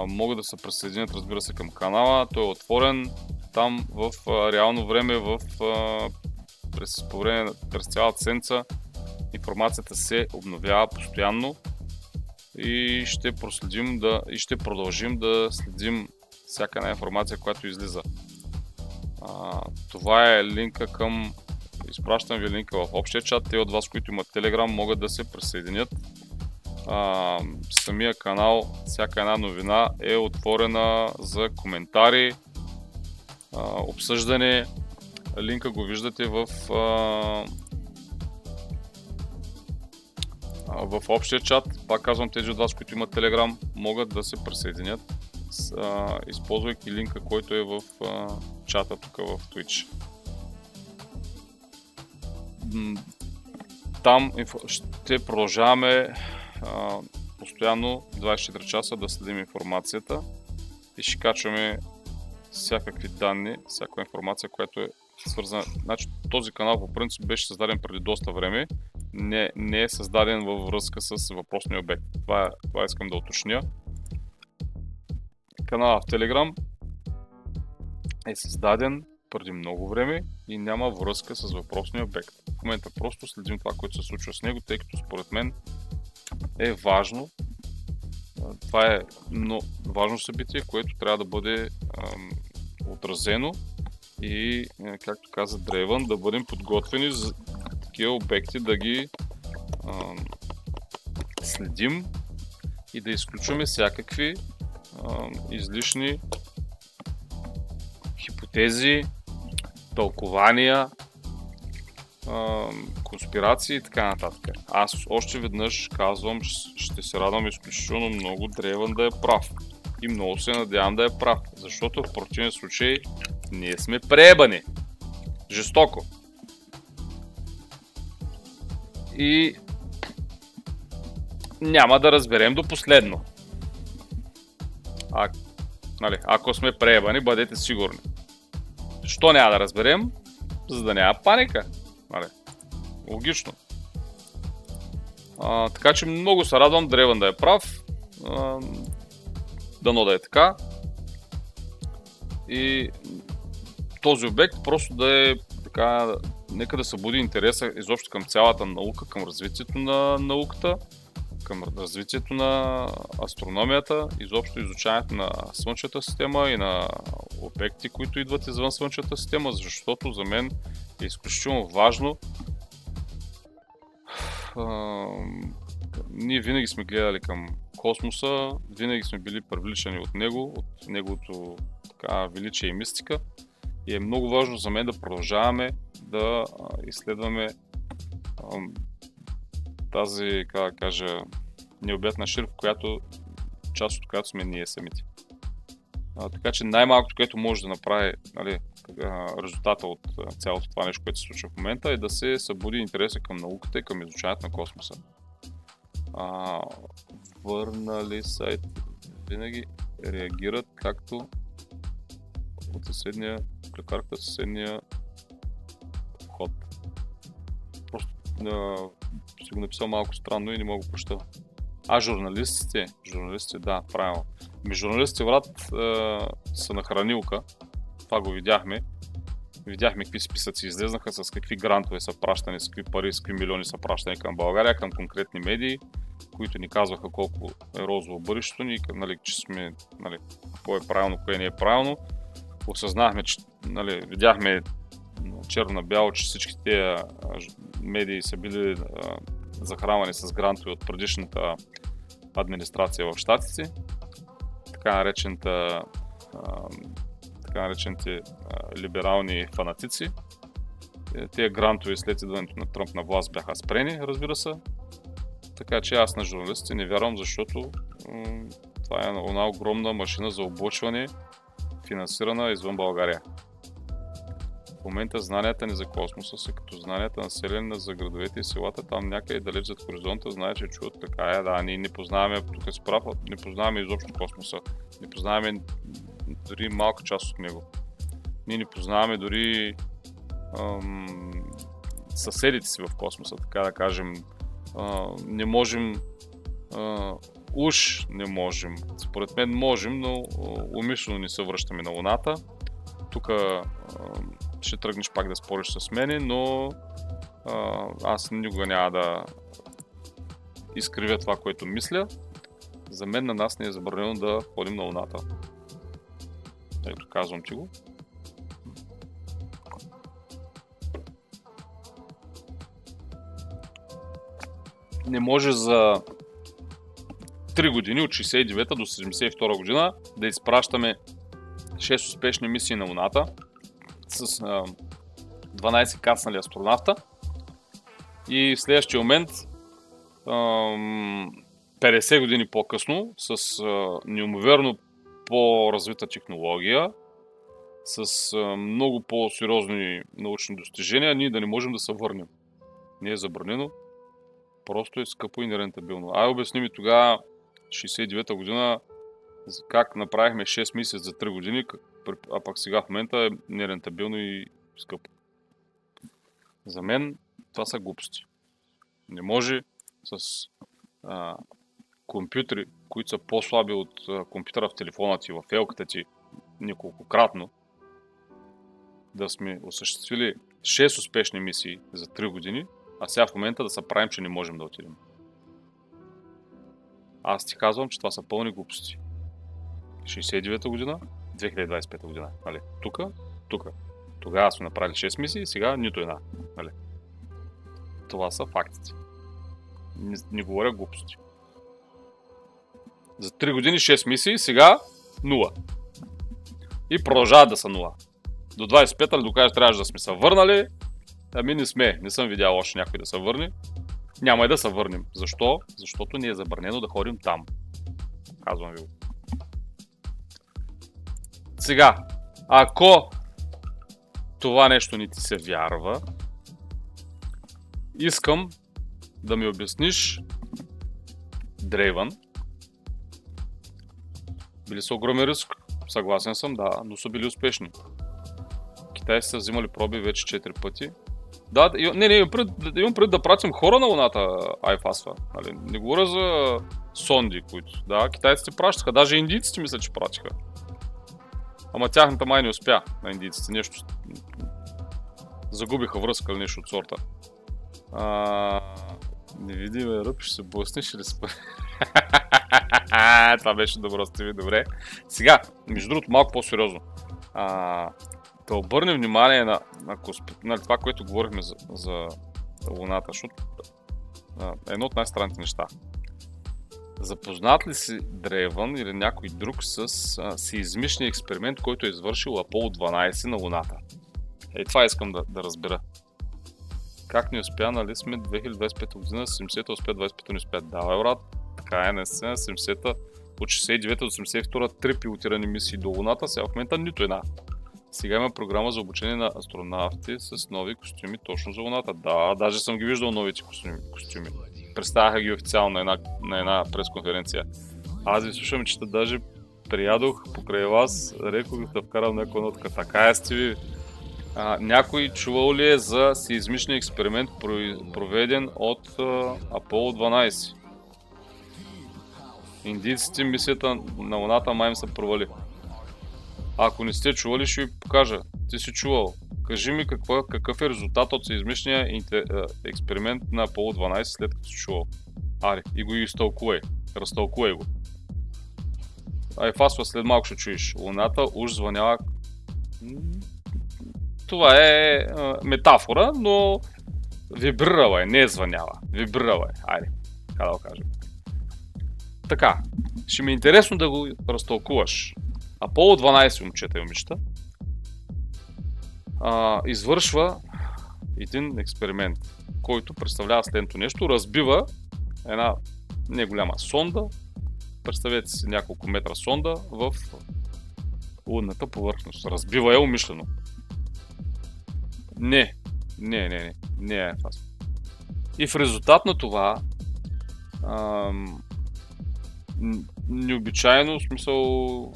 могат да се присъединят, разбира се, към канала. Той е отворен там в реално време, през цялата седмица. Информацията се обновява постоянно и ще продължим да следим всяка една информация, която излиза. Това е линка към... Изпращам ви линка в общия чат. Те от вас, които имат Telegram, могат да се присъединят. Самия канал, всяка една новина е отворена за коментари, обсъждане. Линка го виждате в общия чат. Пак казвам, тези от вас, които имат Telegram, могат да се присъединят, използвайки линка, който е в чата тук в Twitch. Там ще продължаваме постоянно 24 часа да следим информацията и ще качваме всякакви данни, всяка информация, която е свързана. Значи, този канал по принцип беше създаден преди доста време, не е създаден във връзка с въпросния обект. Това искам да уточня. Каналът в Telegram е създаден преди много време и няма връзка с въпросния обект. В момента просто следим това, което се случва с него, тъй като според мен е важно. Това е много важно събитие, което трябва да бъде отразено и, както каза Дрейвън, да бъдем подготвени за такива обекти, да ги следим и да изключваме всякакви излишни хипотези, тълкования, конспирации и така нататък. Аз още веднъж казвам, ще се радвам изключително много Дрейвън да е прав. И много се надявам да е прав, защото в противен случай ние сме преебани. Жестоко. И няма да разберем до последно. Ако сме преебани, бъдете сигурни. Що няма да разберем? За да няма паника. Логично. Така че много се радвам Дрейвън да е прав. Дано да е така. И този обект просто да е така, нека да събуди интереса изобщо към цялата наука, към развитието на науката, към развитието на астрономията, изобщо изучаването на Слънчевата система и на обекти, които идват извън Слънчевата система, защото за мен е изключително важно. Ние винаги сме гледали към космоса, винаги сме били привличани от него, от неговото величие и мистика. И е много важно за мен да продължаваме да изследваме тази, как да кажа, необятна шир, част от която сме ние самите. Така че най-малкото, което може да направи резултата от цялото това нещо, което се случва в момента, е да се събуди интереса към науката и към изучаването на космоса. Върнали сайт винаги реагират както от съседния клекарка, съседния вход. Просто си го написал малко странно и не мога да прочета. Журналистите, да, правилно. Журналистите, брат, са на хранилка. Това го видяхме. Видяхме какви списъци излезнаха, с какви грантове са пращани, с какви пари, с какви милиони са пращани към България, към конкретни медии, които ни казваха колко е розово бъдещето ни, че сме, кое е правилно, кое не е правилно. Осъзнахме, че видяхме черно на бяло, че всички тези медии са били захранвани с грантове от предишната администрация в щатите, така наречените либерални фанатици. Тези грантове след идването на Тръмп на власт бяха спрени, разбира се. Така че аз на журналистите не вярвам, защото това е една огромна машина за облъчване, финансирана извън България. В момента знанията ни за космоса са като знанията на население за градовете и селата, там някъде далеч зад хоризонта, знае, че чуват така да, ние не познаваме, тук си прав, не познаваме изобщо космоса, не познаваме дори малка част от него. Ние не познаваме дори съседите си в космоса, така да кажем. Не можем, уж не можем, според мен можем, но умишлено не се връщаме на Луната. Тук ще тръгнеш пак да спориш с мене, но аз никога няма да изкривя това, което мисля. За мен на нас не е забранено да ходим на Луната. Ето, казвам ти го. Не може за 3 години, от 69 до 72 година, да изпращаме 6 успешни мисии на Луната с 12 кацнали астронавта и в следващия момент 50 години по-късно с неимоверно по-развита технология, с много по-сериозни научни достижения, ние да не можем да се върнем. Не е забранено, просто е скъпо и нерентабилно. Обясни ми тогава, 69-та година, как направихме 6 мисии за 3 години, а пък сега в момента е нерентабилно и скъпо. За мен това са глупости. Не може с компютри, които са по-слаби от компютъра в телефона ти, в елката ти неколкократно, да сме осъществили 6 успешни мисии за 3 години, а сега в момента да се правим, че не можем да отидем. Аз ти казвам, че това са пълни глупости. 69-та година, 2025 година. Нали? Тук. Тогава сме направили 6 мисии, сега нито една. Нали? Това са фактите. Не говоря глупости. За 3 години 6 мисии, сега 0. И продължават да са 0. До 25-та ли докажеш, трябваше да сме се върнали. Ами не сме. Не съм видял още някой да се върне. Няма и да се върнем. Защо? Защото ни е забранено да ходим там. Казвам ви го. Сега, ако това нещо не ти се вярва, искам да ми обясниш Дрейвън. Били са огромен риск. Съгласен съм, да, но са били успешни. Китайци са взимали проби вече 4 пъти. Да, имам пред да пратим хора на Луната, iFASFA. Нали? Не говоря за сонди, които. Да, китайците пращаха, даже индийците мисля, че пратиха. Ама тяхната май не успя на индийците. Нещо загубиха връзка или нещо от сорта. Невидиме ръб, ще се блъснеш или спа? Това беше добро, сте ви, добре. Сега, между другото, малко по-сериозно. Да обърнем внимание на това, което говорихме за Луната, защото едно от най-странните неща. Запознат ли си Дрейвън или някой друг с сеизмичния експеримент, който е извършил Аполо 12 на Луната? Това искам да разбера. Как не успя, нали сме 2025 година, 70-та успя, 25-та не успя. Да, брат, така е, наистина, 70-та от 69-та до 72-та 3 пилотирани мисии до Луната, сега в момента нито една. Сега има програма за обучение на астронавти с нови костюми точно за Луната. Да, даже съм ги виждал новите костюми. Представяха ги официално на една пресконференция. Аз ви слушам, че даже приядох покрай вас, рекох да вкарам някаква нотка. Така е, сте ви. Някой чувал ли е за сеизмичния експеримент, проведен от Аполо 12? Индийците мисията на Луната май им се провали. Ако не сте чували, ще ви покажа. Ти си чувал. Кажи ми какъв е резултат от сеизмичния експеримент на Аполо 12 след като си чувал. Ари, и го разтълкувай го. iFASFA след малко ще чуеш. Луната уж звъняла. Това е метафора, но вибрирала е, не е звъняла. Вибрирала е. Айде, как да го кажем. Така, ще ми е интересно да го разтълкуваш. Аполо 12, момчета и момичета, извършва един експеримент, който представлява следното нещо. Разбива една неголяма сонда, представете си няколко метра сонда в лунната повърхност. Разбива я умишлено. Не е това. И в резултат на това необичайно, в смисъл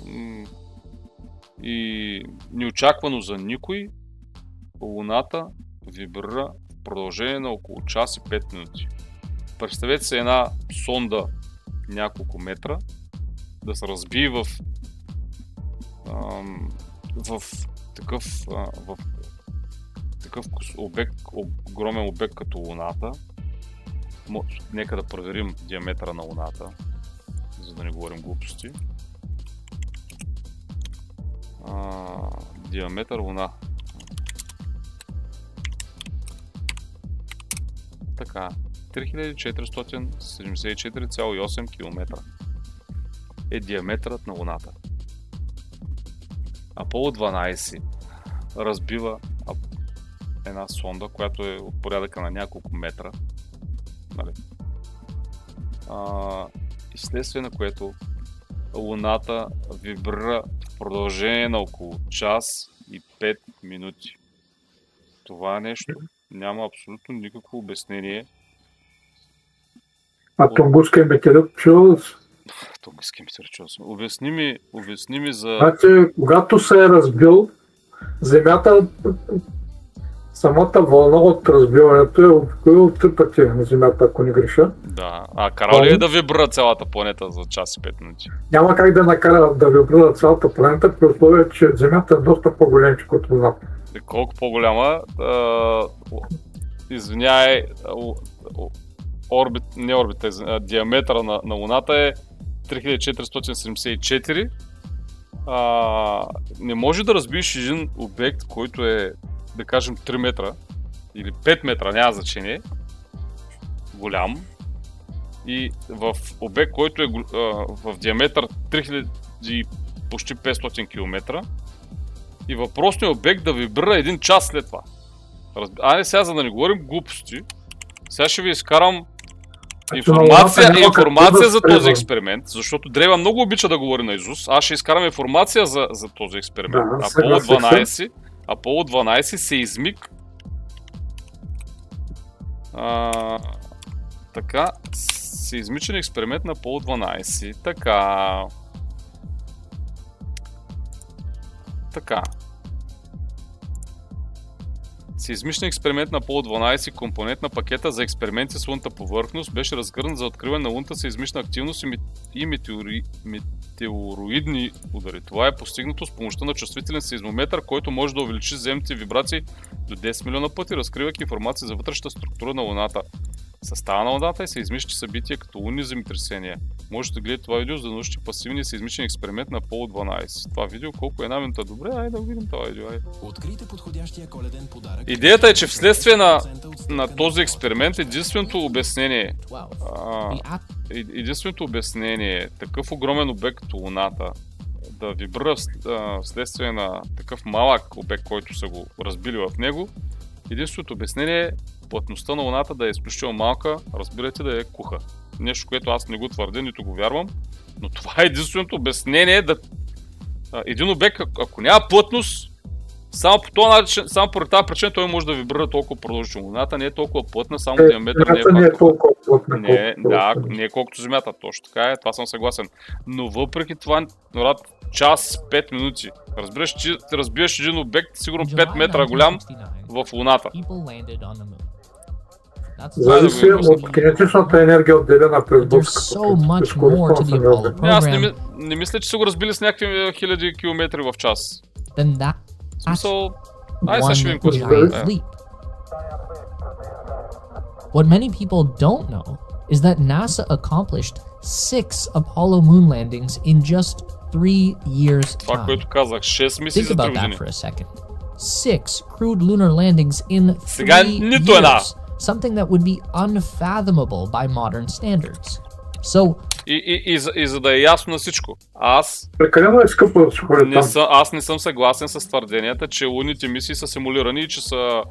и неочаквано за никой, Луната вибрира в продължение на около час и 5 минути. Представете се една сонда няколко метра да се разбие в такъв обект, огромен обект като Луната. Нека да проверим диаметъра на Луната, за да не говорим глупости. Диаметър Луна. Така, 3474,8 км е диаметърът на Луната. Аполо 12 разбива една сонда, която е от порядъка на няколко метра. Нали? И вследствие на което Луната вибрира в продължение на около час и 5 минути. Това нещо няма абсолютно никакво обяснение. А Тунгусския метеорит чул ли си? Тунгусския метеорит чул си. Обясни ми за... Значи, когато се е разбил, Земята, самата вълна от разбиването е около 3 пъти на Земята, ако не греша. Да, карал ли е да вибрира цялата планета за час и 5 минути? Няма как да накара да вибрира цялата планета, при условие, че Земята е доста по-големчик от Луната. Колко по-голяма? Извиняй, диаметъра на Луната е 3474. Не може да разбиеш един обект, който е, да кажем, 3 метра или 5 метра, няма значение, голям, и в обект, който е в диаметър 3000 почти 500 км, и въпросният обект да вибрира един час след това. Айде сега, за да не говорим глупости, сега ще ви изкарам информация за този експеримент, защото Древа много обича да говори на Изус. Аз ще изкарам информация за този експеримент. Аполо 12 сеизмик. Така, сеизмичен експеримент на Аполо 12. Така. Сеизмичен експеримент на Аполо 12, компонент на пакета за експерименти с лунната повърхност, беше разгърнат за откриване на лунната сеизмична активност и метеороидни удари. Това е постигнато с помощта на чувствителен сеизмометър, който може да увеличи земните вибрации до 10 милиона пъти, разкривайки информация за вътрешната структура на Луната, състава на Луната и сеизмични събития като лунни земетресения. Можете да гледате това видео, за да научите пасивния сеизмичен експеримент на Аполо 12. Това видео колко е една минута? Добре, айде да видим това видео. Идеята е, че вследствие на този експеримент единственото обяснение е такъв огромен обект като Луната да вибрира вследствие на такъв малък обект, който са го разбили в него. Единственото обяснение е плътността на Луната да е изключително малка, разбирате, да е куха. Нещо, което аз не го твърдя, нито го вярвам, но това е единственото обяснение да... Един обект, ако няма плътност, само поради тази причина той може да вибрира толкова продължително. Луната не е толкова плътна, само диаметър не е толкова плътна. Не е колкото Земята, точно така е, това съм съгласен. Но въпреки това, час 5 минути. Разбираш, че разбиеш един обект, сигурно 5 метра голям, в Луната. Зависи от кинетичната енергия, отделена през блъската. Аз не мисля, че са го разбили с някакви хиляди километри в час. В смисъл... Айде сега ще видим какво ще видим. What many people don't know is that NASA accomplished 6 Apollo moon landings in just 3 years' Това, което казах, 6 мисии за 3 години. 6 crewed lunar landings in 3 Сега нито една. years. Something that would be unfathomable by modern standards. So, и за да е ясно на всичко, аз не съм съгласен с твърденията, че лунните мисии са симулирани и че са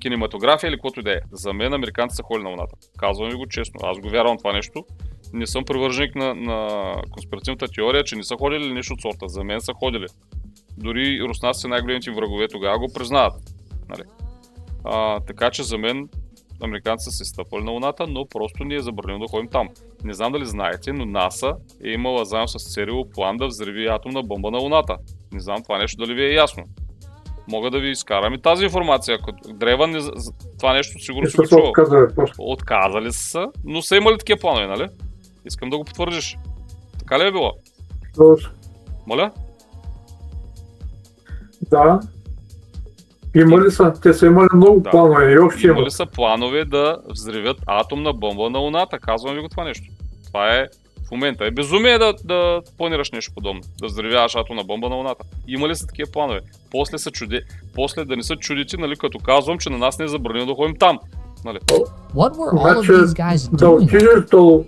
кинематография или каквото и да е. За мен американците са ходили на Луната. Казвам ви го честно, аз го вярвам това нещо. Не съм привърженик на конспиративната теория, че не са ходили нещо от сорта. За мен са ходили. Дори руснаците, най-големите врагове, тогава го признават. Нали? Така че за мен американците са се стъпали на Луната, но просто ни е забранено да ходим там. Не знам дали знаете, но НАСА е имала заедно с ЦРУ план да взриви атомна бомба на Луната. Не знам това нещо дали ви е ясно. Мога да ви изкарам и тази информация. Ако Древан това нещо сигурно си го чува. Отказали са, но са имали такива планове, нали? Искам да го потвърдиш. Така ли е било? Моля? Да. Имали са, те са имали много планове и още имали са планове да взривят атомна бомба на Луната. Казвам ви го това нещо. Това е в момента. Е безумие да планираш нещо подобно. Да взривяваш атомна бомба на Луната. Имали са такива планове. После да не се чудите, нали, като казвам, че на нас не е забранено да ходим там. Нали? What were all of these guys doing? Да отидеш до...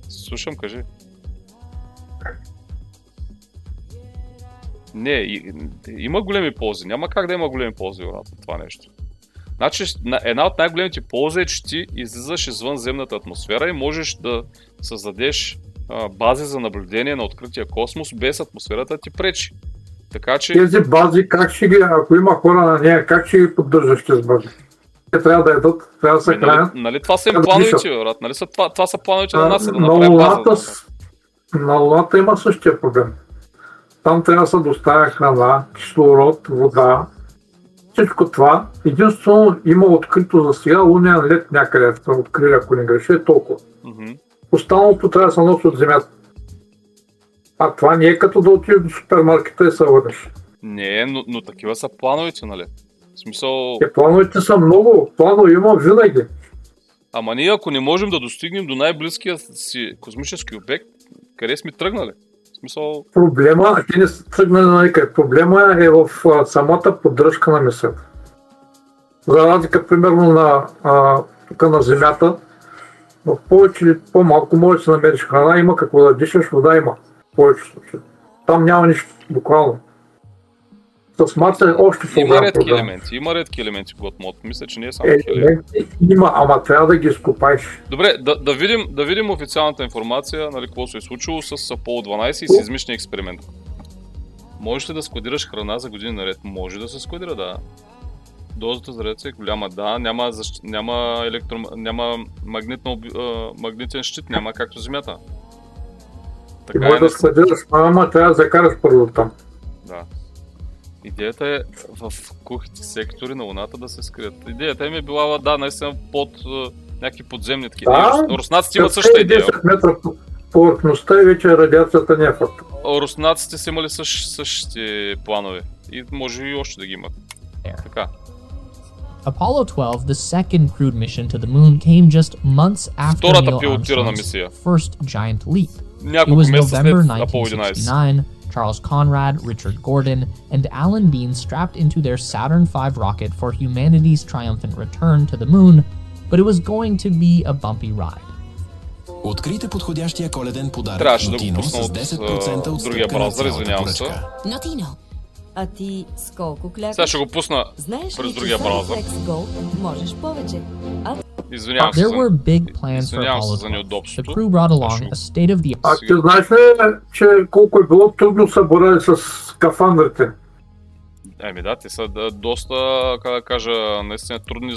Слушам, кажи. Не, има големи ползи. Няма как да има големи ползи от това нещо. Значи, една от най-големите ползи е, че ти излизаш извън земната атмосфера и можеш да създадеш бази за наблюдение на открития космос без атмосферата да ти пречи. Така че... Тези бази, как ще ги, ако има хора на нея, как ще ги поддържаш тези бази? Те трябва да едат, трябва да се хранят. Нали това са им плановете, брат? Нали това са плановете на нас да направим база? На Луната има същия проблем. Там трябва да се доставя храна, кислород, вода. Всичко това. Единствено има открито за сега лунен лед някъде. Са открили, ако не греша, е толкова. Останалото трябва да се носи от земята. А това не е като да отидеш до супермаркета и се върнеш. Не, но такива са плановете, нали? В смисъл... Плановете са много. Планове има винаги. Ама ние ако не можем да достигнем до най-близкия си космически обект, къде сме тръгнали? Проблема, те не са тръгнали на никъде. Проблема е в самата поддръжка на мисълта. За разлика, примерно, тук на Земята, в повече или по-малко може да се намериш храна, има какво да дишаш, вода има. В повече случаи. Там няма нищо, буквално. С Марса е още по-голям проблем. Има редки елементи в Готмод. Мисля, че не е само елементи. Има, ама трябва да ги изкопаеш. Добре, да видим официалната информация, нали, какво се е случило с Apollo 12 и сеизмичния експеримент. Можеш ли да складираш храна за години наред? Може да се складира, да. Дозата за радиация е голяма, да. Няма магнитен щит, няма както Земята. Така може да складираш, ама трябва да закараш първо там. Да. Идеята е в кухите сектори на Луната да се скрият. Идеята им е била, да, наистина под някакви подземни такива. Да, руснаците имат същата идея. 10 метра повърхността и вече радиацията не е факт. Руснаците са имали същите планове и може и още да ги имат. Така. Apollo 12, the second crewed mission to the moon, came just months after Neil Armstrong's first giant leap. It was November 1969. Charles Conrad, Richard Gordon, and Alan Bean strapped into their Saturn V rocket for humanity's triumphant return to the moon, but it was going to be a bumpy ride. Открийте подходящия коледен подарък Notino с 10% от стъпка на цялата поръчка. Notino. А ти с колко клякаш? Сега ще го пусна през другия браузър. Можеш повече. There were big plans for Apollo 12. The crew brought along a state-of-the-art... А ти знаеш ли, че колко е било трудно са борали с скафандрите? Да, те са доста, как да кажа, наистина трудни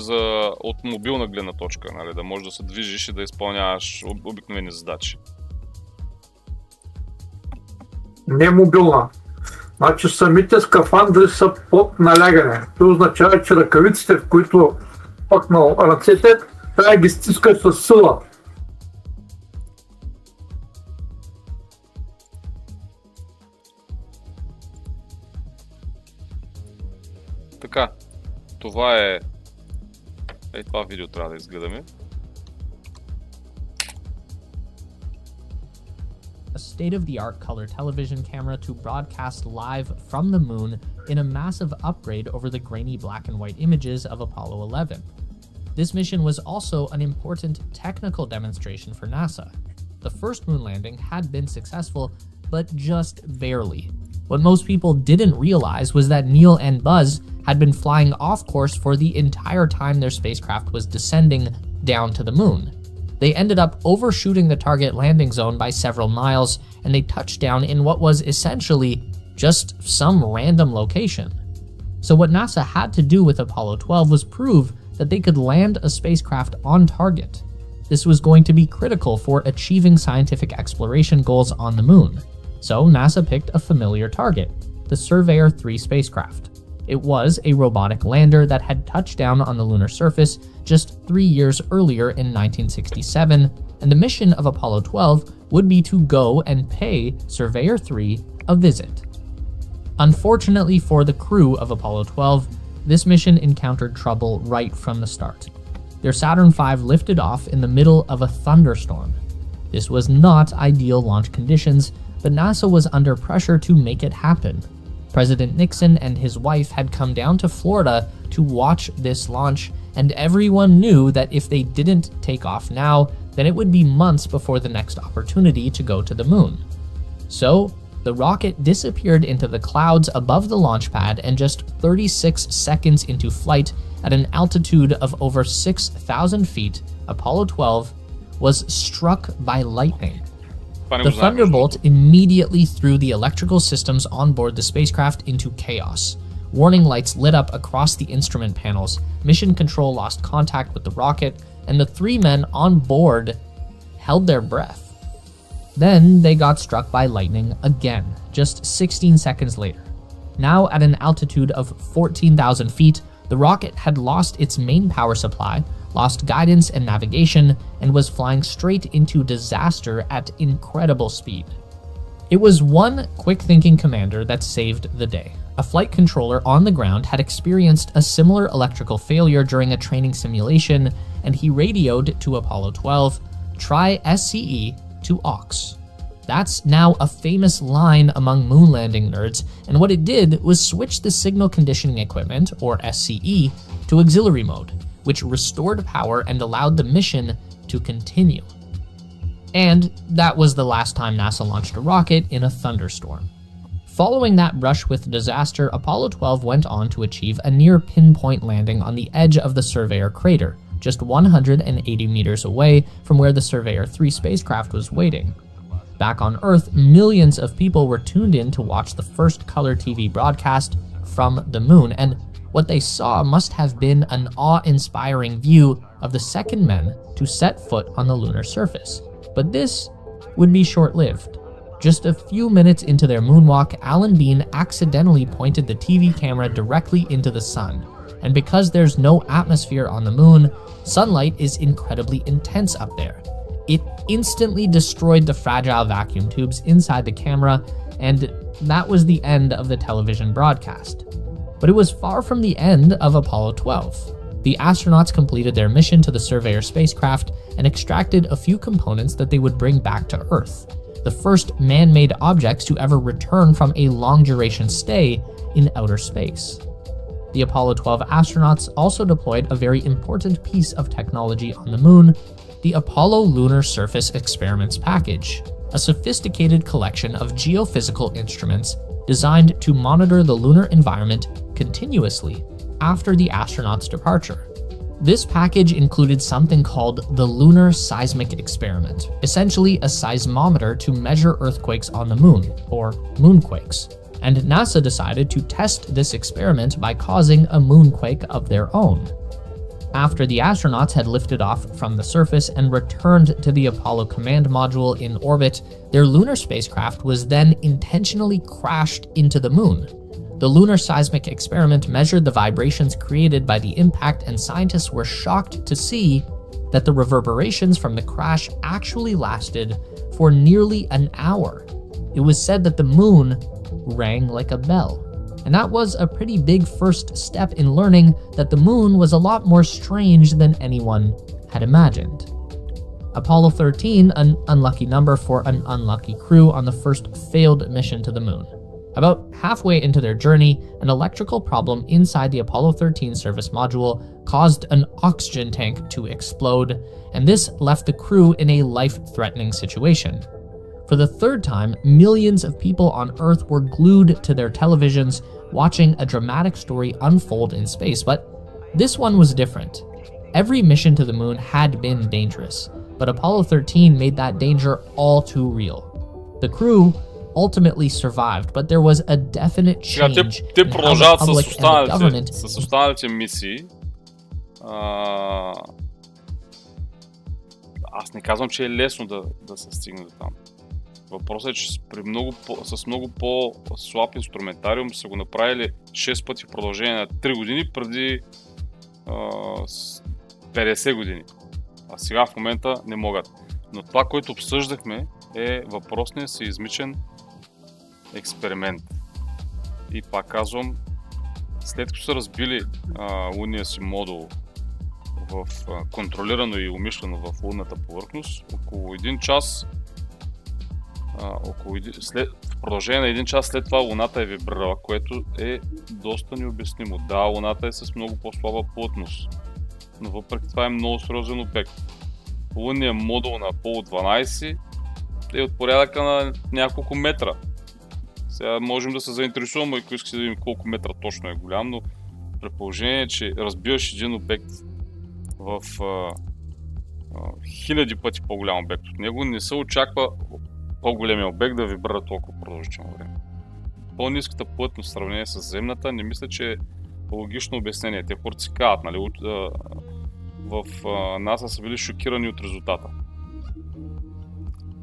от мобилна гледна точка, нали, да можеш да се движиш и да изпълняваш обикновени задачи. Не мобилна. Значи самите скафандри са под налягане. Това означава, че ръкавиците, в които пък на ръцете, трябва да ги стискаш със сила. Така, това е... това видео трябва да изгледаме. A state-of-the-art color television camera to broadcast live from the moon in a massive upgrade over the grainy black and white images of Apollo 11. This mission was also an important technical demonstration for NASA. The first moon landing had been successful, but just barely. What most people didn't realize was that Neil and Buzz had been flying off course for the entire time their spacecraft was descending down to the moon. They ended up overshooting the target landing zone by several miles, and they touched down in what was essentially just some random location. So what NASA had to do with Apollo 12 was prove that they could land a spacecraft on target. This was going to be critical for achieving scientific exploration goals on the moon. So NASA picked a familiar target, the Surveyor 3 spacecraft. It was a robotic lander that had touched down on the lunar surface just 3 years earlier in 1967, and the mission of Apollo 12 would be to go and pay Surveyor 3 a visit. Unfortunately for the crew of Apollo 12, this mission encountered trouble right from the start. Their Saturn V lifted off in the middle of a thunderstorm. This was not ideal launch conditions, but NASA was under pressure to make it happen. President Nixon and his wife had come down to Florida to watch this launch, and everyone knew that if they didn't take off now, then it would be months before the next opportunity to go to the moon. So, the rocket disappeared into the clouds above the launch pad, and just 36 seconds into flight, at an altitude of over 6,000 feet, Apollo 12 was struck by lightning. The thunderbolt immediately threw the electrical systems on board the spacecraft into chaos. Warning lights lit up across the instrument panels, mission control lost contact with the rocket, and the 3 men on board held their breath. Then they got struck by lightning again, just 16 seconds later. Now at an altitude of 14,000 feet, the rocket had lost its main power supply, lost guidance and navigation, and was flying straight into disaster at incredible speed. It was one quick-thinking commander that saved the day. A flight controller on the ground had experienced a similar electrical failure during a training simulation, and he radioed to Apollo 12, "Try SCE to AUX." That's now a famous line among moon landing nerds, and what it did was switch the signal conditioning equipment, or SCE, to auxiliary mode, which restored power and allowed the mission to continue. And that was the last time NASA launched a rocket in a thunderstorm. Following that brush with disaster, Apollo 12 went on to achieve a near pinpoint landing on the edge of the Surveyor crater, just 180 meters away from where the Surveyor 3 spacecraft was waiting. Back on Earth, millions of people were tuned in to watch the first color TV broadcast from the moon, and what they saw must have been an awe-inspiring view of the second men to set foot on the lunar surface. But this would be short-lived. Just a few minutes into their moonwalk, Alan Bean accidentally pointed the TV camera directly into the sun, and because there's no atmosphere on the moon, sunlight is incredibly intense up there. It instantly destroyed the fragile vacuum tubes inside the camera, and that was the end of the television broadcast. But it was far from the end of Apollo 12. The astronauts completed their mission to the Surveyor spacecraft and extracted a few components that they would bring back to Earth, the first man-made objects to ever return from a long-duration stay in outer space. The Apollo 12 astronauts also deployed a very important piece of technology on the moon, the Apollo Lunar Surface Experiments Package, a sophisticated collection of geophysical instruments designed to monitor the lunar environment continuously after the astronauts' departure. This package included something called the Lunar Seismic Experiment, essentially a seismometer to measure earthquakes on the moon, or moonquakes. And NASA decided to test this experiment by causing a moonquake of their own. After the astronauts had lifted off from the surface and returned to the Apollo command module in orbit, their lunar spacecraft was then intentionally crashed into the moon. The Lunar Seismic Experiment measured the vibrations created by the impact, and scientists were shocked to see that the reverberations from the crash actually lasted for nearly an hour. It was said that the moon rang like a bell. And that was a pretty big first step in learning that the moon was a lot more strange than anyone had imagined. Apollo 13, an unlucky number for an unlucky crew on the first failed mission to the moon. About halfway into their journey, an electrical problem inside the Apollo 13 service module caused an oxygen tank to explode, and this left the crew in a life-threatening situation. For the third time, millions of people on Earth were glued to their televisions watching a dramatic story unfold in space, but this one was different. Every mission to the moon had been dangerous, but Apollo 13 made that danger all too real. The crew ultimately survived, but there was a definite change те in how the продължават public and the government. с останалите мисии. Аз не казвам, че е лесно да се стигне до там. Въпросът е, че с много по-слаб инструментариум са го направили 6 пъти в продължение на 3 години преди 50 години. А сега в момента не могат. Но това, което обсъждахме, е въпросният сеизмичен експеримент. И пак казвам, след като са разбили лунния си модул контролирано и умишлено в лунната повърхност, около 1 час в продължение на 1 час след това луната е вибрирала, което е доста необяснимо. Да, луната е с много по-слаба плътност, но въпреки това е много сериозен обект. Лунният модул на Аполо 12 е от порядъка на няколко метра. Сега можем да се заинтересуваме, ако искате да видим колко метра точно е голям, но при положение, че разбиваш един обект в хиляди пъти по-голям обект от него, не се очаква по-големия обект да вибрира толкова продължително време. По-ниската плътност в сравнение с земната не мисля, че е логично обяснение. Те хората си казват, нали, в НАСА са били шокирани от резултата.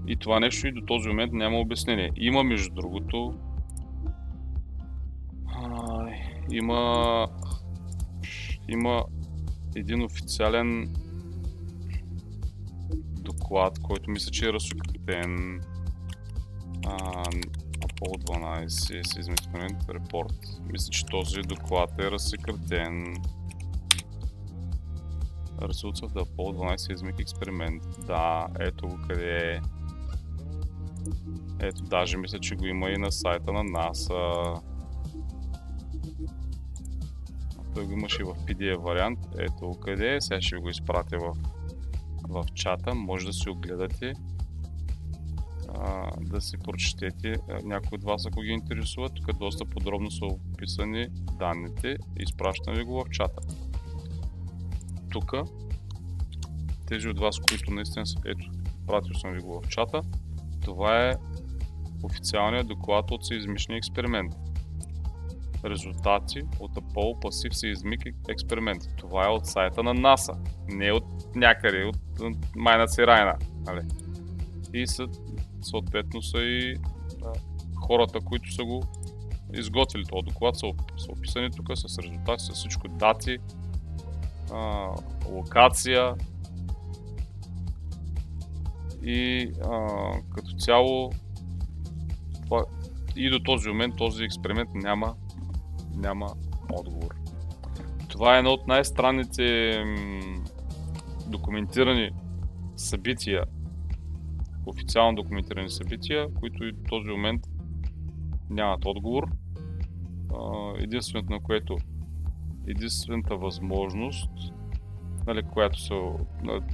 И това нещо и до този момент няма обяснение. Има, между другото, има един официален доклад, който мисля, че е разсекретен. Apollo 12 Seismic Experiment Report. Мисля, че този доклад е разсекретен. Results of the Apollo 12 Seismic Experiment. Да, ето го къде е. Ето, даже мисля, че го има и на сайта на NASA. Той го имаше и в PDF вариант. Ето го къде е. Сега ще го изпратя в чата. Може да си огледате. Да си прочетете. Някои от вас, ако ги интересуват, тук доста подробно са описани данните. Изпращам ви го в чата. Тук, тези от вас, които наистина са... Ето, пратил съм ви го в чата. Това е официалният доклад от сеизмичния експеримент. Резултати от Apollo Passive Seismic Experiment. Това е от сайта на NASA. Не от някъде, от майна си райна. И съответно са и хората, които са го изготвили. Това доклад са описани тук с резултати, с всичко дати, локация и като цяло и до този момент този експеримент няма отговор. Това е едно от най-странните документирани събития, официално документирани събития, които и до този момент нямат отговор. Единствената възможност,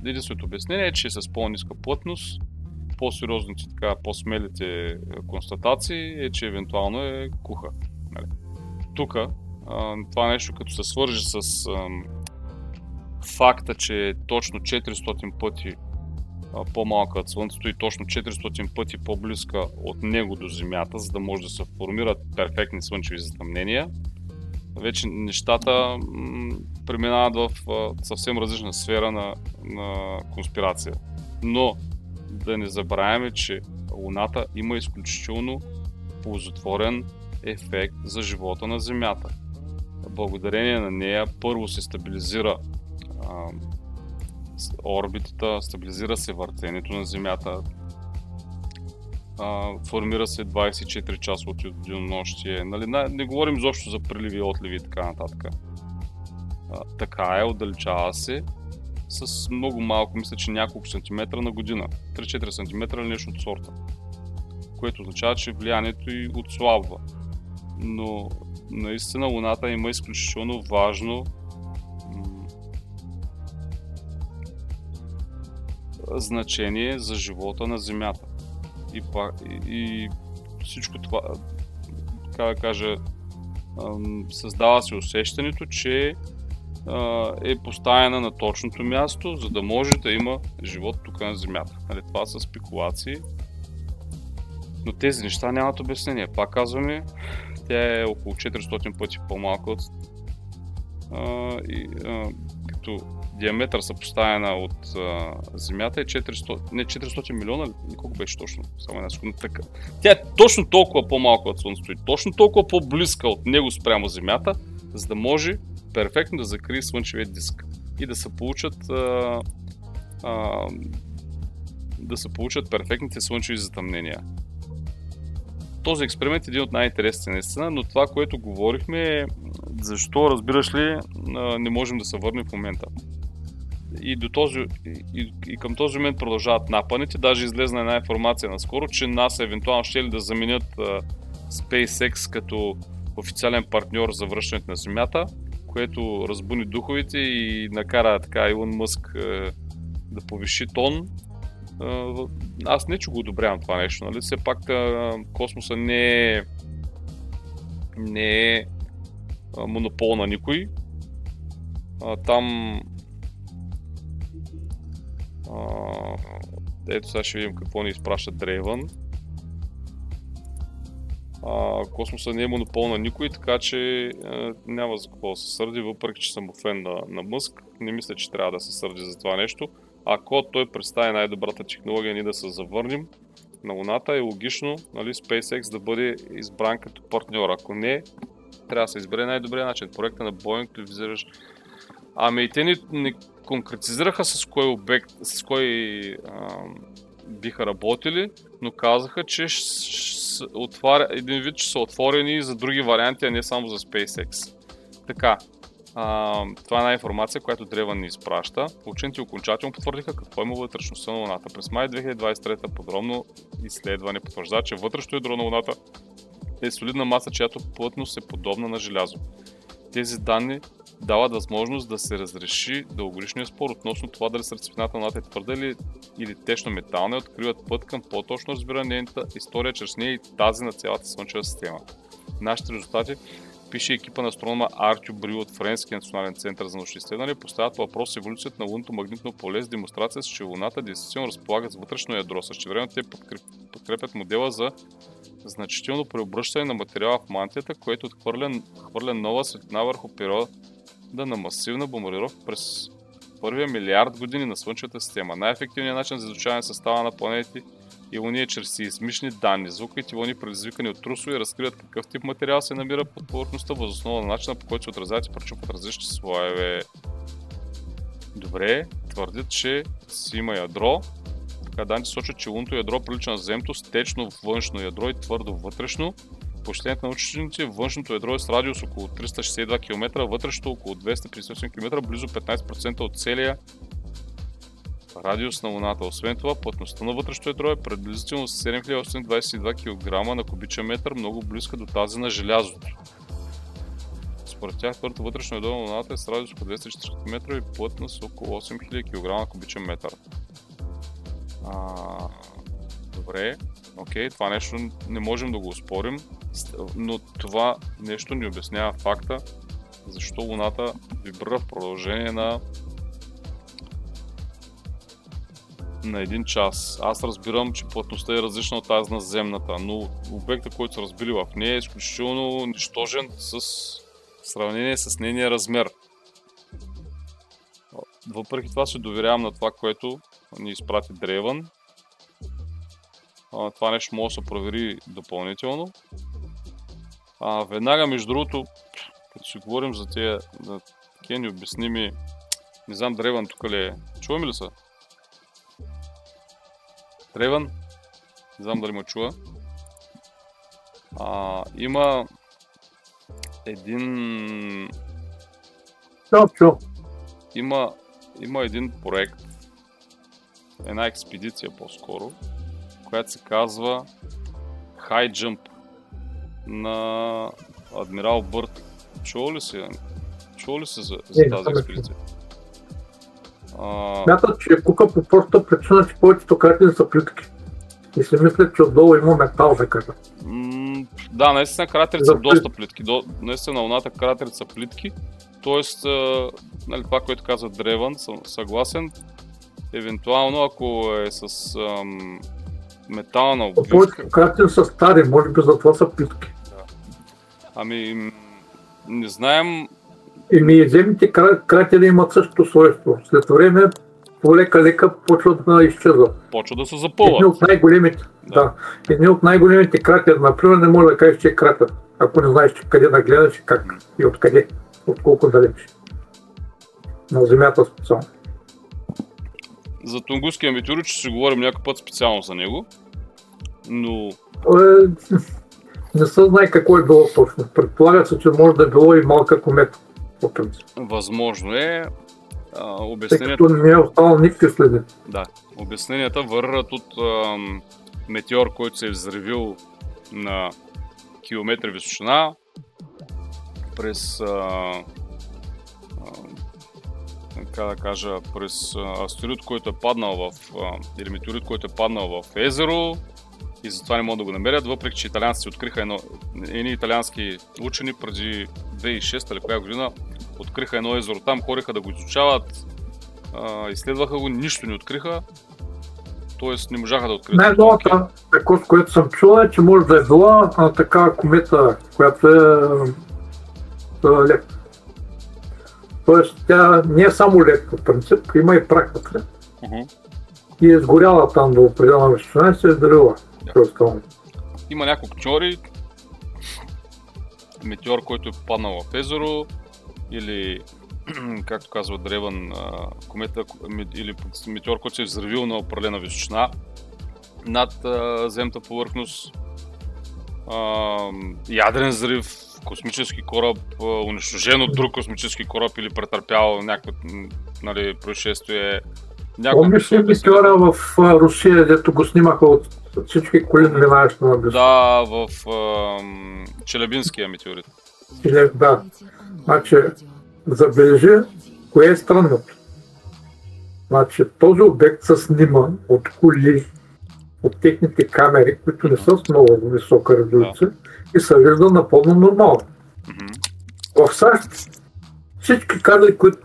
единственото обяснение е, че е с по-ниска плътност, по-сериозните, по-смелите констатации е, че евентуално е куха. Тук това нещо, като се свържи с факта, че е точно 400 пъти по-малка от Слънцето и точно 400 пъти по-близка от него до Земята, за да може да се формират перфектни слънчеви затъмнения, вече нещата преминават в съвсем различна сфера на конспирация. Но да не забравяме, че Луната има изключително ползотворен ефект за живота на Земята. Благодарение на нея първо се стабилизира орбитата, стабилизира се въртенето на Земята, формира се 24 часа от денонощие. Не говорим изобщо за приливи, отливи и така нататък. Така е, отдалечава се с много малко, мисля, че няколко сантиметра на година. 3-4 сантиметра или нещо от сорта. Което означава, че влиянието й отслабва. Но наистина Луната има изключително важно значение за живота на Земята. И всичко това, така да кажа, създава се усещането, че е поставена на точното място, за да може да има живот тук на Земята. Това са спекулации. Но тези неща нямат обяснение. Пак казваме, тя е около 400 пъти по-малка от като диаметър съпоставена от Земята е 400 милиона, колко беше точно? Само една секунда така. Тя е точно толкова по-малка от Слънцето и точно толкова по-близка от него спрямо Земята, за да може перфектно да закрие слънчевия диск и да се получат перфектните слънчеви затъмнения. Този експеримент е един от най-интересните наистина, но това, което говорихме е защо, разбираш ли, не можем да се върнем в момента. И към този момент продължават напъните. Даже излезна една информация наскоро, че НАСА евентуално ще ли да заменят SpaceX като официален партньор за връщането на Земята, което разбуни духовете и накара така Илон Мъск да повиши тон. Аз не че го одобрявам това нещо, нали? Все пак космоса не е монопол на никой. Там ето сега ще видим какво ни изпраща Дрейвън. Космоса не е монопол на никой, така че няма за какво да се сърди, въпреки че съм фен на Мъск. Не мисля, че трябва да се сърди за това нещо. Ако той представи най-добрата технология, ние да се завърнем на Луната, е логично, нали, SpaceX да бъде избран като партньор. Ако не, трябва да се избере най-добрият начин. Проекта на Boeing, ти визираш. Ами и те не конкретизираха с кой обект, с кой биха работили, но казаха, че един вид, че са отворени за други варианти, а не само за SpaceX. Така, това е една информация, която Дрейвън ни изпраща. Учените окончателно потвърдиха какво има вътрешността на Луната. През май 2023 подробно изследване потвърждава, че вътрешното ядро на Луната е солидна маса, чиято плътност е подобна на желязо. Тези данни дават възможност да се разреши дългогодишния спор относно това дали сърцевината на Луната е твърда или течно метална и откриват път към по-точно разбиране нейната история чрез нея и тази на цялата Слънчева система. Нашите резултати, пише екипа на астронома Артю Брю от Френския национален център за научни изследвания, поставят въпрос с еволюцията на лунното магнитно поле с демонстрация, че Луната действително разполага с вътрешно ядро. Същевременно те подкрепят модела за значително преобръщане на материала в мантията, което хвърля нова светлина върху периода на масивна бомбардировка през първия милиард години на Слънчевата система. Най-ефективният начин за изучаване състава на планети и луни е чрез сеизмични данни. Звуковите вълни, предизвикани от трусове, разкриват какъв тип материал се намира под повърхността, въз основа на начина, по който се отразяват и пречупват различни слоеве. Добре, твърдят, че си има ядро. Така данните сочат, че лунното ядро прилича на Земното с течно външно ядро и твърдо вътрешно. По изчислението на учените, външното ядро е с радиус около 362 км, вътрешното около 258 км, близо 15% от целия радиус на Луната. Освен това, плътността на вътрешното ядро е приблизително 7822 кг на кубичен метър, много близка до тази на желязото. Според тях, твърдото вътрешно ядро на Луната е с радиус около 240 км и плътност около 8000 кг на кубичен метър. Добре, окей, това нещо не можем да го оспорим, но това нещо ни обяснява факта, защо Луната вибрира в продължение на един час. Аз разбирам, че плътността е различна от тази на Земната, но обектът, който са разбили в нея, е изключително нищожен в сравнение с нейния размер. Въпреки това се доверявам на това, което ни изпрати Дрейвън. Това нещо може да се провери допълнително. Веднага, между другото, като си говорим за такива необясними, не знам Дрейвън тук ли е. Чуваме ли са? Дрейвън? Не знам дали ме чува. Има един... Има един проект, една експедиция по-скоро, която се казва High Jump на адмирал Бърт. Чувал ли си за тази експедиция? Смятат, че кука по простата причина, че повечето кратери са плитки. И си мисля, че отдолу има метал за кажа. Да, наистина кратерите са доста плитки. Наистина на Луната кратерите са плитки. Тоест, нали, това, което казва Дрейвън, съм съгласен. Евентуално, ако е с метална обвивка. Повечето кратери са стари, може би затова са плитки. Да. Ами, не знаем... Земните кратери имат същото свойство. След време полека-лека почват да изчезват. Почват да се запълват. Едни от най-големите, едни от най-големите кратери, например, не може да кажеш, че е кратер, ако не знаеш къде да гледаш и как и откъде, от колко далеч. На Земята специално. За Тунгусския метеорит ще си говорим някой път специално за него, но... Не се знае какво е било точно. Предполага се, че може да е било и малка комета. Възможно е. Обясненията... Тъй като не е останал никакви следи. Да. Обясненията върват от метеор, който се е взривил на километри височина през как да кажа, през астероид, който е паднал или метеорит, който е паднал в езеро и затова не могат да го намерят, въпреки че италианците откриха едни италиански учени преди 2006 или коя година откриха едно езеро там, ходиха да го изучават, изследваха го, нищо не откриха, т.е. не можаха да открият. Най-новата, което съм чул е, че може да е била такава комета, която е лед. Тоест тя не е само лед по принцип, има и прах вътре. И е изгоряла там до определена височина и се е взривила. Има няколко теории. Метеор, който е попаднал в езеро, или както казва древен комета, или метеор, който се е взривил на определена височина над земната повърхност, ядрен взрив, космически кораб, унищожен от друг космически кораб или претърпял някакво происшествие. Помниш ли метеора в Русия, дето го снимаха от всички коли, минаваш на близко? Да, в Челябинския метеорит. Да. Значи, забележи, кое е странното. Значи, този обект се снима от коли, от техните камери, които не са с много висока резолюция и се вижда напълно нормално. В САЩ всички кадри, които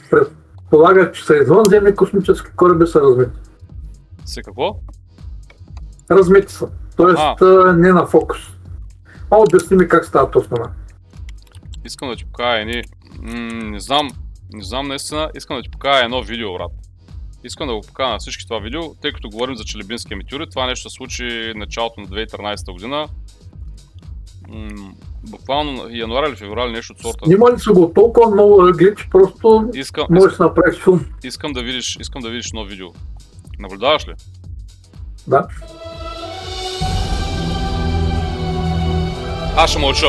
предполагат, че са извънземни космически кораби, са размити. Какво? Размити са. Тоест не на фокус. Обясни ми как става точно. Искам да ти покажа не знам наистина, искам да ти покажа едно видео, брат. Искам да го покажа на всички това видео, тъй като говорим за Челябинския метеорит. Това нещо се случи началото на 2013 година. Буквално януари или февруари, нещо от сорта. Снимали са го толкова много ъгли, че просто можеш да направиш филм. Искам да видиш едно видео. Наблюдаваш ли? Да. Аз ще мълча.